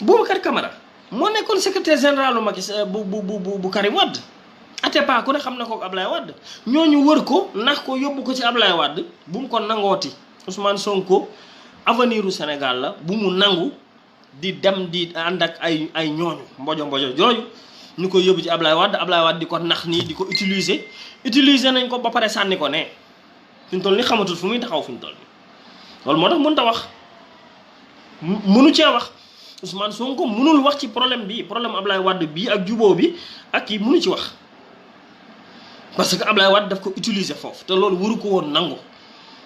Boubacar Camara moo nekkoon secrétaire général Macky bu Karim Wade Atepa ku ne xam na ko Ablaye Wade ñooñu wër ko nax ko yóbbu ko ci Ablaye Wade bu mu ko nangooti Ousmane Sonko avenir u Sénégal la bu mu nangu di dem di ànd ak ay ñooñu mbojo jooju ñu koy yóbbu ci Ablaye Wade di ko nax nii di ko utiliser nañ ko ba pare sànni ko ne fi mu toll ni xamatul fu muy taxaw fi mu toll nii loolu moo tax mënut a wax mënu cee wax Ousmane Sonko mënul wax ci problème Ablaye Wade bii ak jubóo bi ak kii mënu ci wax parce que Ablaye Wade daf ko utiliser foofu te loolu waru ko woon nangu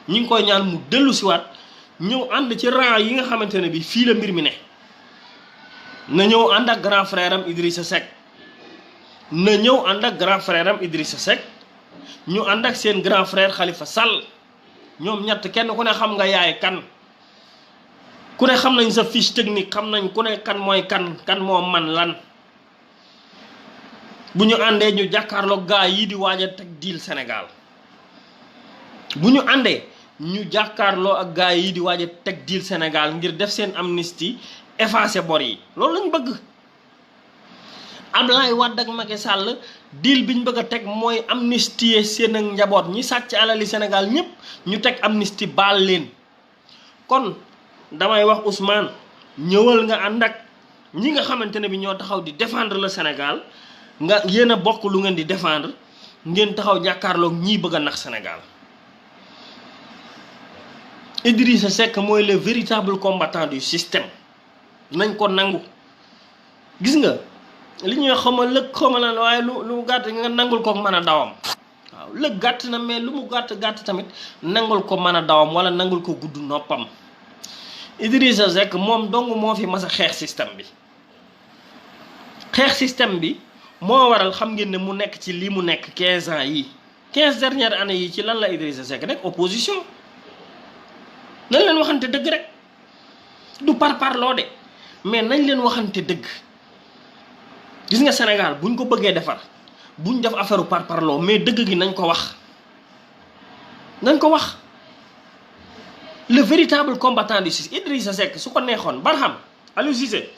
ñi ngi koy ñaan mu dellu siwaat ñëw ànd ci rang yi nga xamante ne bi fii la mbir mi ne na ñëw ànd ak grand frère am Idrissa Seck na ñëw ànd ak grand frère am Idrissa Seck ñu ànd ak seen grand frère Khalifa Sall ñoom ñett kenn ku ne xam nga yaay kan ku ne xam nañ sa fiche technique xam nañ ku ne kan mooy kan moo man lan bu ñu àndee ñu jàkkaarloo gaa yi di waaj a teg deal Sénégal bu ñu àndee ñu jàkkaarloo ak gaa yi di waaj a teg deal Sénégal ngir def seen amnistie effacer bor yi loolu lañ bëgg. Ablaye Wade ak Macky Sall deal bi ñu bëgg a teg mooy amnistier seen ak njaboot ñi sàcc alali Sénégal ñëpp ñu teg amnistie baal leen kon damay wax Ousmane ñëwal nga ànd ak ñi nga xamante ne bi ñoo taxaw di défendre le Sénégal nga yéen a bokk lu ngeen di défendre ngeen taxaw jàkkaarloog ñii bëgg a nax Sénégal. Idrissa Seck mooy le véritable combattant du système nañ ko nangu gis nga li ñuy xamal lëg xamala waaye lu gàtt nga nangul ko mën a dawam waaw lëg gàtt na mais lu mu gàtt tamit nangul ko mën a dawam wala nangul ko gudd noppam. Idrissa Seck moom dong moo fi mas a xeex système bi moo waral xam ngeen ne mu nekk ci lii mu nekk 15 ans yi 15 dernières années yi ci lan la Idrissa Seck rek opposition nañ leen waxante dëgg rek du parloo de mais nañ leen waxante dëgg gis nga Sénégal buñ ko bëggee defar buñ def affaire parloo mais dëgg gi nañ ko wax le véritable combattant du système Idrissa Seck su ko neexoon Barham Aliou Cissé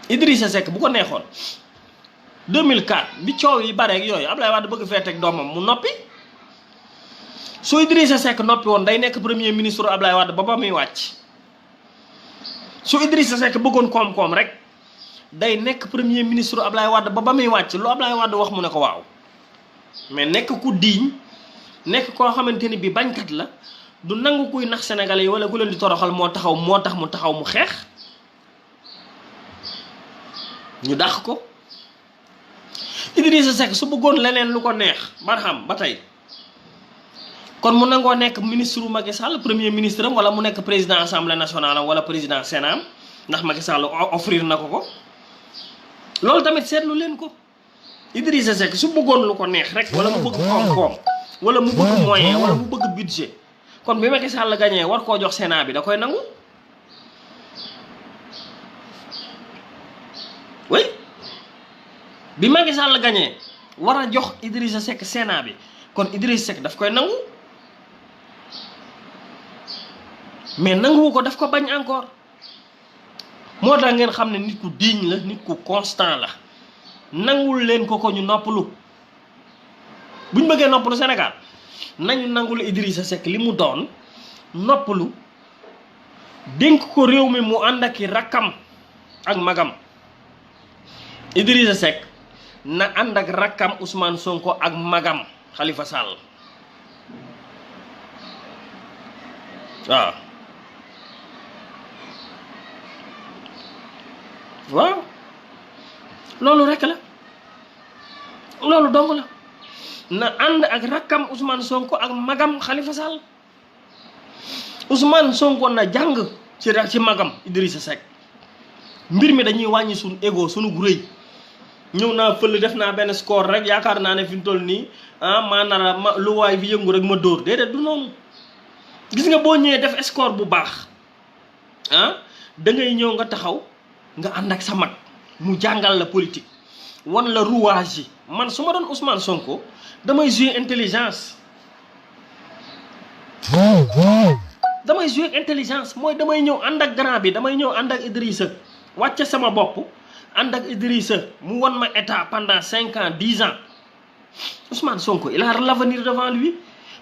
Idrissa Seck bu ko neexoon 2004 bi coow yi bare ak yooyu Ablaye Wade bëgg fee teg doomam mu noppi su Idrissa Seck noppi woon day nekk premier ministre Ablaye Wade ba muy wàcc su Idrissa Seck bëggoon koom-koom rek day nekk premier ministre Ablaye Wade ba muy wàcc lu Ablaye Wade wax mu ne ko waaw mais nekk ku diiñ nekk koo xamante ni bi bañkat la du nangu kuy nax Sénégalais yi wala ku leen di toroxal moo tax mu xeex ñu dàq ko. Idrissa Seck su bëggoon leneen lu ko neex Barham ba tey kon mu nangoo nekk ministre u Macky Sall premier ministre am wala mu nekk président assemblée nationale am wala président sénat am ndax Macky Sall offrir na ko loolu tamit seetlu leen ko. Idrissa Seck su bëggoon lu ko neex rek wala mu bëgg koom-koom wala mu bëgg moyen wala mu bëgg budget kon bi Macky Sall gagné war koo jox sénat bi da koy nangu oui bi Macky Sall gagné war a jox Idrissa Seck sénat bi kon Idrissa Seck daf koy nangu mais nanguwu ko daf ko bañ encore moo tax ngeen xam ne nit ku digne la nit ku constant la nangul leen ko ñu noppalu buñ bëggee noppalu Sénégal nañu nangul Idrissa Seck li mu doon noppalu dénk ko réew mi mu ànd ak i rakkam ak magam Idrissa Seck na ànd ak rakkam Ousmane Sonko ak magam Khalifa Sall waaw loolu rek la loolu dong la na ànd ak rakkam Ousmane Sonko ak magam Khalifa Sall Ousmane Sonko na jàng ci magam Idrissa Seck mbir mi dañuy wàññi suñu ego suñu rëy ñëw naa fël def naa benn score rek yaakaar naa ne fi mu toll nii maanaam lu waay fi yëngu rek ma dóor déedéet du noonu gis nga boo ñëwee def score bu baax da ngay ñëw nga taxaw nga ànd ak sa mag mu jàngal la politique wan la rouage yi man su ma doon Ousmane Sonko damay jouer intelligence mooy damay ñëw ànd ak grand bi damay ñëw ànd ak Idrissa wàcce sama bopp ànd ak Idrissa mu wan ma état pendant 5 ans 10 ans Ousmane Sonko il a l'avenir devant lui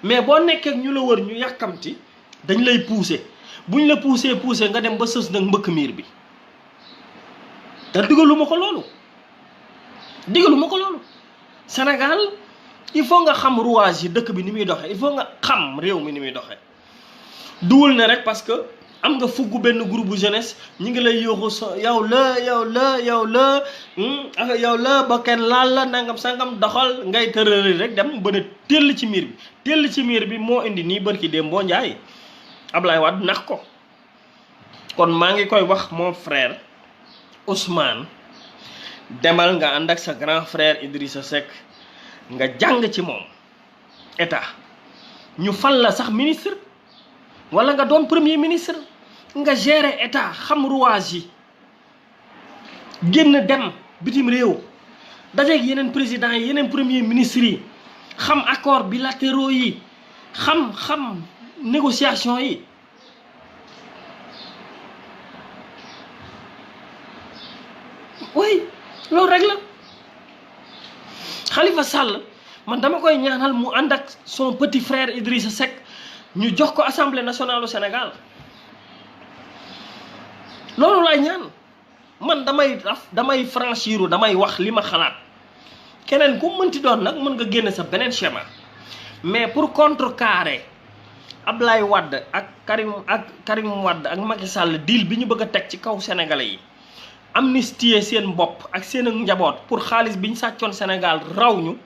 mais boo nekkee ak ñu la wër ñu yàkkamti dañ lay pousser buñ la pousser nga dem ba sës nag mbëkk miir bi te digalu ma ko loolu Sénégal il faut nga xam rouage yi dëkk bi ni muy doxee il faut nga xam réew mi ni muy doxee duwul ne rek parce que am nga fugg benn groupe bu jeunesse ñi ngi lay yóoxu yow la yow la ba kenn laal la nangam sangam doxal ngay tërëri rek dem ba ne tell ci miir bi moo indi nii bërki dem boo njaay Ablaye Wade nax ko. kon maa ngi koy wax mon frère Ousmane demal nga ànd ak sa grand frère Idrissa Seck nga jàng ci moom état ñu fal la sax ministre wala nga doon premier ministre nga gérer état xam rouage yi génn dem bitim réew dajeeg yeneen président yi yeneen premier ministre yi xam accord bilatéraux yi xam négociation yi oui loolu rek la Khalifa Sall man dama koy ñaanal mu ànd ak son petit frère Idrissa Seck ñu jox ko assemblée nationale au Sénégal loolu laay ñaan man damay franchiru damay wax li ma xalaat keneen ku mënti doon nag mën nga génne sa beneen schéma mais pour contrecarrer Ablaye Wade ak Karim Wade ak Macky Sall deal bi ñu bëgg a teg ci kaw sénégalais yi amnistier seen bopp ak seen njaboot pour xaalis bi ñu sàccoon Sénégal raw ñu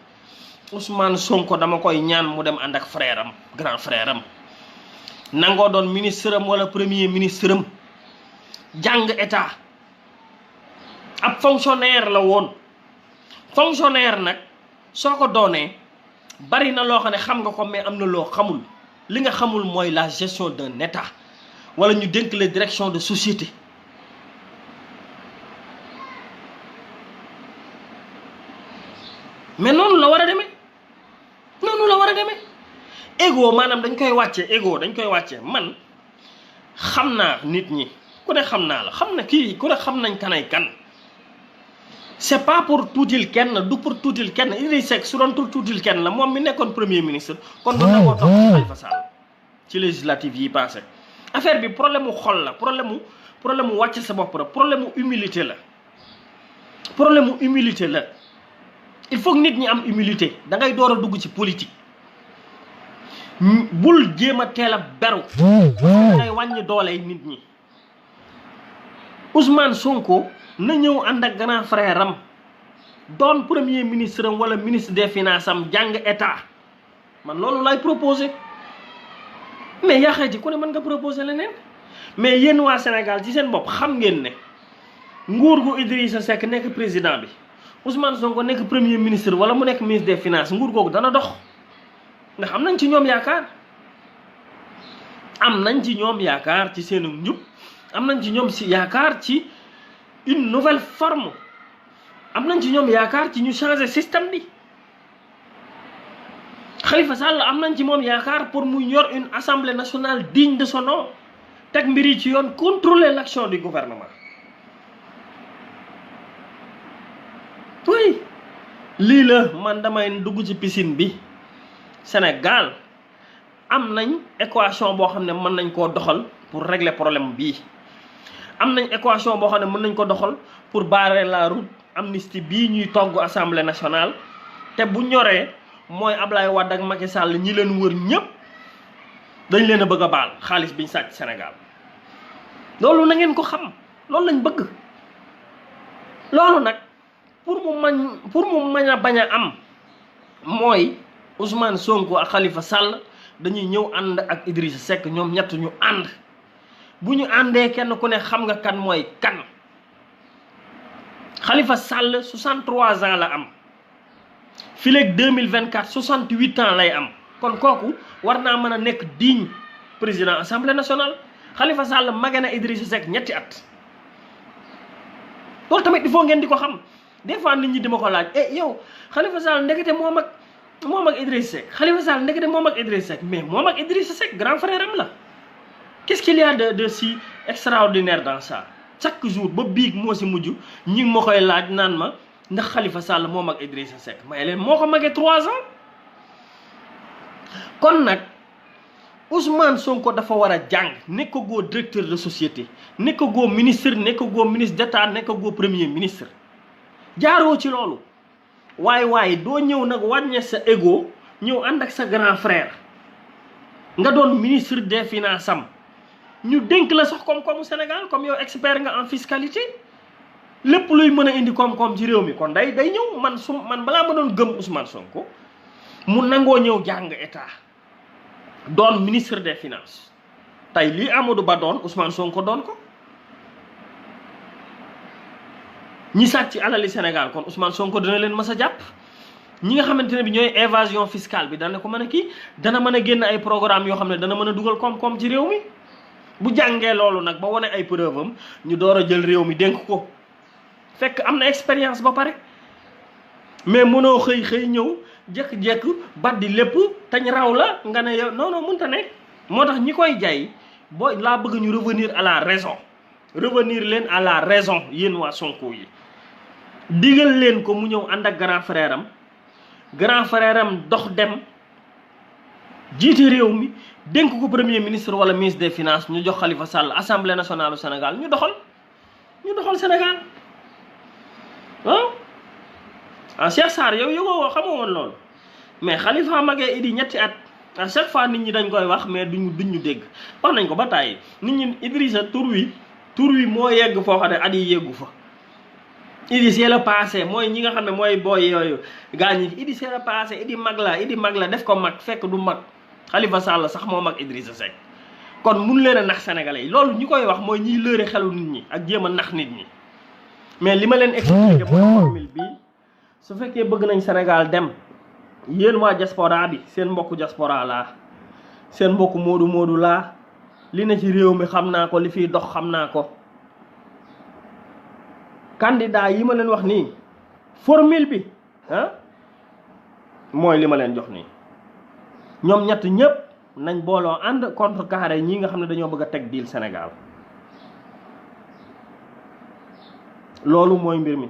Ousmane Sonko dama koy ñaan mu dem ànd ak frère am grand frère am nangoo doon ministre am wala premier ministre am jàng état ab fonctionnaire la woon fonctionnaire nag soo ko doonee bari na loo xam ne xam nga ko mais am na loo xamul li nga xamul mooy la gestion d'un état wala ñu dénk la direction de société mais noonu la war a demee ego maanaam dañ koy wàcce man xam naa nit ñi ku ne xam naa la xam na kii ku ne xam nañ kanay kan c'est pas pour tuutil kenn du pour tuutil kenn Idrissa Seck su doon tuutil kenn la moom mi nekkoon premier ministre kon du nangoo toog ci Khalifa Sall ci législative yi passé affaire bi problème mu xol la problème mu wàcc sa bopp la problème mu humilité la il faut que nit ñi am humilité da ngay door a dugg ci politique bul jéem a teel a beru da ngay wàññi doole nit ñi Ousmane Sonko na ñëw ànd ak grand frère am doon premier ministre am wala ministre des finances am jàng état man loolu lay proposé mais yaa xayti ku ne mën nga proposé leneen mais yéen waa Sénégal ci seen bopp xam ngeen ne nguur gu Idrissa Seck nekk président bi Ousmane Sonko nekk premier ministre wala mu nekk ministre des finances nguur googu dana dox ndax am nañ ci ñoom yaakaar ci seen njub am nañ ci ñoom yaakaar ci une nouvelle forme am nañ ci ñoom yaakaar ci ñu changer système bi Khalifa Sall am nañ ci moom yaakaar pour mu yor une assemblée nationale digne de son nom teg mbir yi ci yoon contrôler l'action du gouvernement oui lii la man damay dugg ci piscine bi Sénégal am nañ équation boo xam ne mën nañ koo doxal pour régler problème bii am nañ équation boo xam ne mën nañ ko doxal pour barrer la route amnistie bii ñuy togg assemblée nationale te bu ñoree mooy Ablaye Wade ak Macky Sall ñi leen wër ñëpp dañ leen a bëgg a baal xaalis biñ sàcc Sénégal loolu na ngeen ko xam loolu lañ bëgg loolu nag pour mu mañ a bañ a am mooy Ousmane Sonko ak Khalifa Sall dañuy ñëw ànd ak Idrissa Seck ñoom ñett ñu ànd bu ñu àndee kenn ku ne xam nga kan mooy kan Khalifa Sall 63 ans la am fileeg 2024 68 ans lay am kon kooku war naa mën a nekk digne président assemblée nationale Khalifa Sall mage na Idrissa Seck ñetti at loolu tamit il faut ngeen di ko xam des fois nit ñi dima ko laaj yow Khalifa Sall ndekete moom ak Idrissa Seck Khalifa Sall ndekete moom ak Idrissa Seck mais moom ak Idrissa Seck grand frère am la qu'est-ce qu'il y a de si extraordinaire dans ça chaque jour ba biig moo si mujj ñi ngi ma koy laaj naan ma ndax Khalifa Sall moom ak Idrissa Seck may leen moo ko magee 3 ans kon nag Ousmane Sonko dafa war a jàng nekk goo directeur de société nekk goo ministre nekk goo ministre d'état nekk goo premier ministre jaaroo ci loolu waaye doo ñëw nag wàññe sa ego ñëw ànd ak sa grand frère nga doon ministre des finances am ñu dénk la sax koom-koomu Sénégal comme yow expert nga en fiscalité lépp luy mën a indi koom-koom ci réew mi kon day ñëw. man balaa ma doon gëm Ousmane Sonko mu nangoo ñëw jàng état doon ministre des finances tey lii Amadou Ba doon Ousmane Sonko doon ko. ñi sàcc alali Sénégal kon Ousmane Sonko dina leen mës a jàpp. ñi nga xamante ne bi ñooy évasion fiscale bi dana ko mën a kii dana mën a génn ay programme yoo xam ne dana mën a dugal koom-koom ci réew mi. bu jàngee loolu nag ba wane ay preuve am ñu door a jël réew mi dénk ko fekk am na expérience ba pare mais mënoo xëy ñëw jékk-jékk baddi lépp tañ raw la nga ne yow non mënta nekk. moo tax ñi koy jaay boo laa bëgg ñu revenir à la raison revenir leen à la raison yéen waa Sonko yi digal leen ko mu ñëw ànd ak grand frère am dox dem jiite réew mi dénk ko premier ministre wala ministre des finances ñu jox Khalifa Sall assemblée nationale du Sénégal ñu doxal Sénégal Cheikh Sarr yow yëgoo xamoo woon loolu mais Khalifa magee Idi ñetti at à chaque fois nit ñi dañ koy wax mais duñ ñu dégg wax nañ ko ba tàyyi nit ñi Idrissa tur wi moo yegg foo xam ne at yi yeggu fa. Idi c'est le passé mooy ñi nga xam ne mooy booy yooyu gaañ ñi Idi c'est le passé Idi mag la def ko mag fekk du mag Khalifa Sall sax moo mag Idrissa Seck kon mun leen a nax sénégalais yi loolu ñi koy wax mooy ñiy lëre xelu nit ñi ak jéem a nax nit ñi mais li ma leen expliqué mooy formule bi su fekkee bëgg nañ Sénégal dem yéen waa diaspora bi seen mbokku diaspora laa seen mbokku moodu laa li na ci réew mi xam naa ko li fiy dox xam naa ko candidat yi ma leen wax nii formule bi mooy li ma leen jox nii ñoom ñett ñëpp nañ booloo ànd contrecarré ñi nga xam ne dañoo bëgg a teg deal Sénégal loolu mooy mbir mi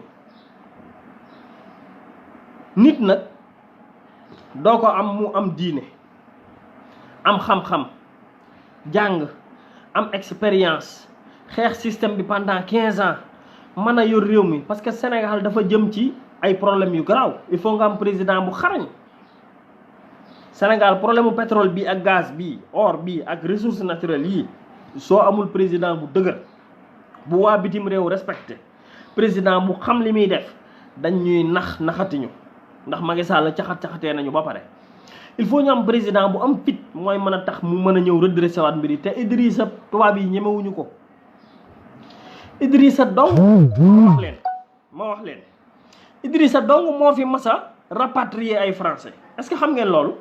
nit nag doo ko am mu am diine am xam-xam jàng am expérience xeex système bi pendant 15 ans mën a yor réew mi parce que Sénégal dafa jëm ci ay problèmes yu garaaw il faut nga am président bu xarañ Sénégal problème mu pétrole bi ak gaz bi or bi ak ressources naturelles yi soo amul président bu dëgër bu waa bitim réew respecté président bu xam li muy def dañ ñuy naxatiñu ndax Macky Sall caxatee nañu ba pare il faut ñu am président bu am fit mooy mën a tax mu mën a ñëw redressé waat mbir yi te Idrissa tubaab yi ñemewuñu ko Idrissa dong ma wax leen Idrissa dong moo fi masa rapatrier ay français est-ce que xam ngeen loolu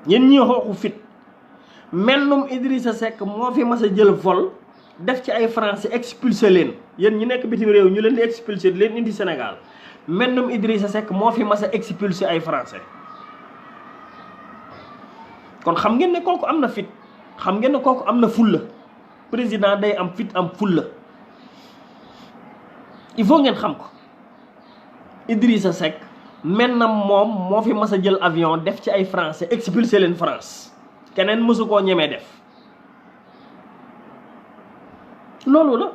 yéen ñi xooxu fit mennum Idrissa Seck moo fi masa jël vol def ci ay français expulsé leen yéen ñi nekk bitim réew ñu leen di expulsé leen indi Sénégal mennum Idrissa Seck moo fi masa expulsé ay français kon xam ngeen ne kooku am na fit xam ngeen ne kooku am na fulla président day am fit am fulla il faut ngeen xam ko Idrissa Seck maintenant moom moo fi mas a jël avion def ci ay français expulsé leen France keneen mësu koo ñemee def loolu la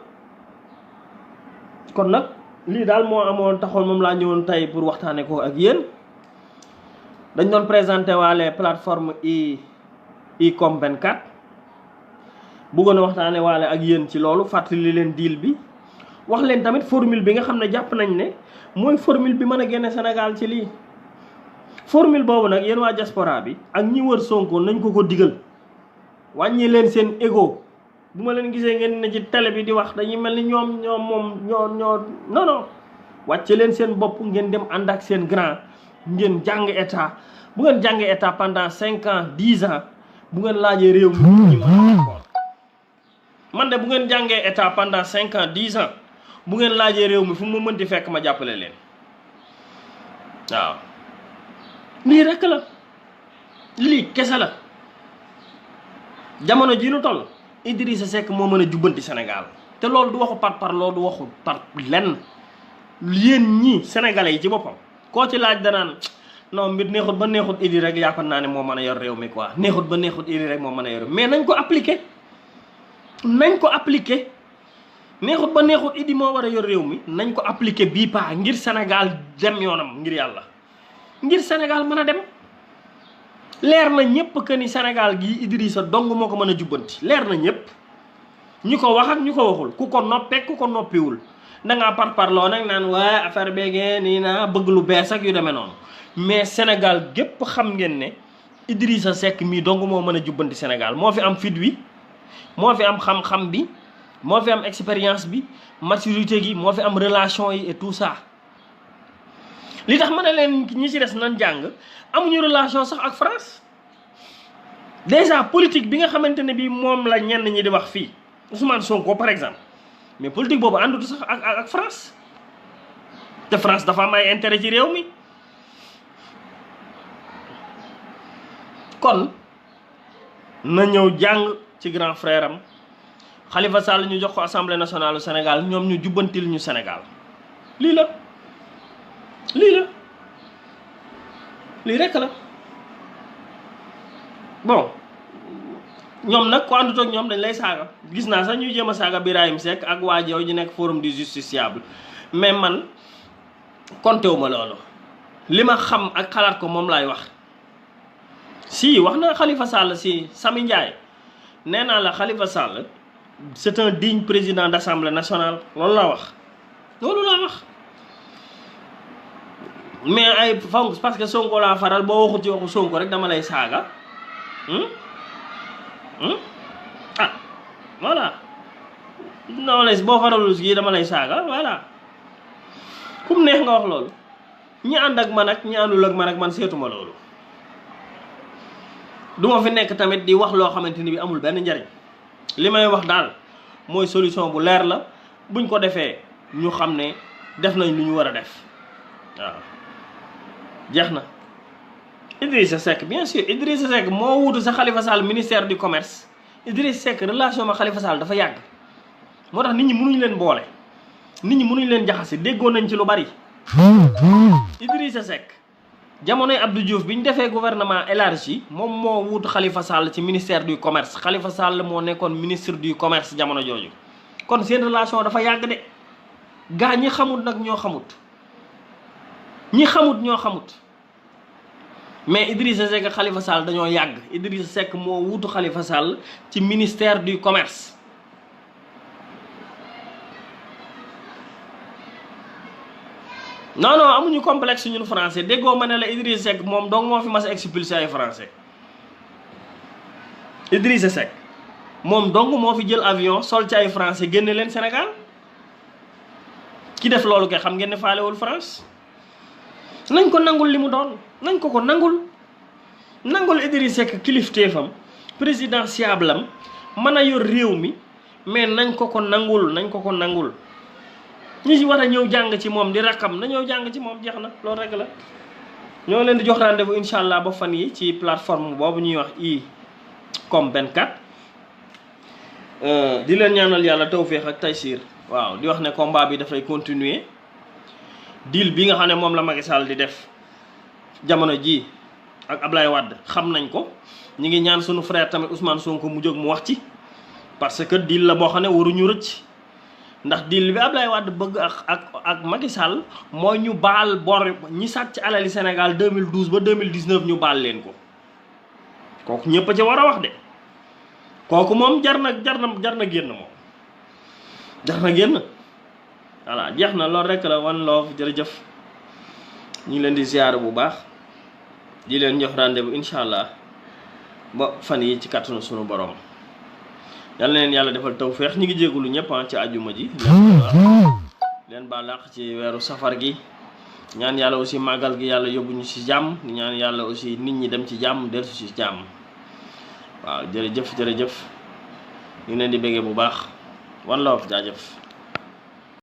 kon nag lii daal moo amoon taxoon moom laa ñëwoon tey pour waxtaane ko ak yéen dañ doon présenté waale plateforme Icom 24 bëggoon a waxtaane waale ak yéen ci loolu fàttali leen deal bi wax leen tamit formule bi nga xam ne jàpp nañ ne mooy formule bi mën a génne Sénégal ci lii formule boobu nag yéen waa diaspora bi ak ñi wër Sonko nañ ko digal wàññi leen seen ego bu ma leen gisee ngeen ne ci télé bi di wax dañuy mel ni ñoom non wàcce leen seen bopp ngeen dem ànd ak seen grand ngeen jàng état bu ngeen jàngee état pendant 5 ans 10 ans bu ngeen laajee réew mi ñu mën a d'accord man de bu ngeen jàngee état pendant 5 ans 10 ans bu ngeen laajee réew mi fu mu mënti fekk ma jàppale leen waaw lii rekk la lii kese la jamono ji nu toll Idrissa Seck moo mën a jubbanti Sénégal te loolu du waxu par loolu du waxu par lenn yéen ñi sénégalais yi ci boppam koo ci laaj danaan non mbir neexut ba neexut Idi rek yaakaar naa ne moo mën a yor réew mi quoi neexut ba neexut Idi rek moo mën a yor mais nañ ko appliquer neexut ba neexut Idi moo war a yor réew mi nañ ko appliquer bii paa ngir Sénégal dem yoonam ngir yàlla ngir Sénégal mën a dem leer na ñëpp que ni Sénégal gii Idrissa dong moo ko mën a jubbanti leer na ñëpp ñu ko wax ak ñu ko waxul ku ko noppee ku ko noppiwul da ngaa parparloo nag naan waaye affaire beegee nii naa bëgg lu bees ak yu demee noonu mais Sénégal gépp xam ngeen ne Idrissa Seck mii dong moo mën a jubbanti Sénégal moo fi am fit wi moo fi am xam-xam bi moo fi am expérience bi maturité gi moo fi am relation yi et tout ça li tax ma ne leen ñi ci des nan jàng amuñu relation sax ak France déjà politique bi nga xamante ne bii moom la ñenn ñi di wax fii Ousmane Sonko par exemple mais politique boobu àndut sax ak France te France dafa am ay intérêt ci réew mi kon na ñëw jàng ci grand frère am Khalifa Sall ñu jox ko assemblée nationale du Sénégal ñoom ñu jubbantil ñu Sénégal lii la lii rekk la bon ñoom nag ku àndut ak ñoom dañ lay saaga gis naa sax ñuy jéem a saaga Birahim Seck ak waa jooju ñu nekk forum du justiciable mais man compté wu ma loolu li ma xam ak xalaat ko moom laay wax si wax na Khalifa Sall si Sami Ndiaye nee naa la Khalifa Sall c'est un digne président d'Assemblée nationale loolu laa wax mais ay fan parce que Sonko laa faral boo waxut ci waxu Sonko rek dama lay saaga ah voilà non les boo faralul gi dama lay saaga voilà kum neex nga wax loolu ñi ànd ak man ak ñi àndul ak man ak man seetuma loolu duma fi nekk tamit di wax loo xamante ni bi amul benn njariñ li may wax daal mooy solution bu leer la buñ ko defee ñu xam ne def nañ lu ñu war a def waaw jeex na Idrissa Seck bien sûr Idrissa Seck moo wutu sa Khalifa Sall ministère du commerce Idrissa Seck relation ma Khalifa Sall dafa yàgg moo tax nit ñi mënuñu leen boole nit ñi mënuñu leen jaxase déggoo nañ ci lu bari Idrissa Seck jamonoy Abdou Diouf bi ñu defee gouvernement élargi moom moo wutu Khalifa Sall ci ministère du commerce Khalifa Sall moo nekkoon ministre du commerce jamono jooju kon seen relation dafa yàgg de gaa ñi xamut nag ñoo xamut ñi xamut ñoo xamut mais Idrissa Seck ak Khalifa Sall dañoo yàgg Idrissa Seck moo wutu Khalifa Sall ci ministère du commerce non amuñu complexe ñun français déggoo ma ne la Idrissa Seck moom donc moo fi mas a expulsé ay français Idrissa Seck moom donc moo fi jël avion sol ci ay français génne leen Sénégal ki def loolu kay xam ngeen ne faalewul France nañ ko nangul li mu doon nañ ko nangul Idrissa Seck kilifteefam présidentiable am mën a yor réew mi mais nañ ko nangul ñi ci war a ñëw jàng ci moom di rakkam na ñëw jàng ci moom jeex na loolu rek la ñoo leen di jox rendez-vous incha allah ba fan yi ci plateforme boobu ñuy wax i-com 24 di leen ñaanal yàlla tawféex ak taysiir waaw di wax ne combat bi dafay continuer deal bi nga xam ne moom la Macky Sall di def jamono ji ak Ablaye Wade xam nañ ko ñi ngi ñaan sunu frère tamit Ousmane Sonko mu jóg mu wax ci parce que deal la boo xam ne waruñu rëcc ndax deal bi Ablaye Wade bëgg ak Macky Sall mooy ñu baal bor ñi sàcc alali Sénégal 2012 ba 2019 ñu baal leen ko kooku ñëpp a ci war a wax de kooku moom jar na génn moom jar na génn voilà jeex na loolu rek la one love jërëjëf ñu ngi leen di ziar bu baax di leen jox rendez-vous incha allah ba fan yi ci kàttanu sunu borom yal na leen yàlla defal tawféex ñu ngi jégalu ñëpp ci àjjuma ji leen baal àq ci weeru safar gi ñaan yàlla aussi màggal gi yàlla yóbbu ñu ci jàmm ñaan yàlla aussi nit ñi dem ci jàmm dellu ci jàmm waaw jërëjëf ñu ngi leen di béggee bu baax one love jaajëf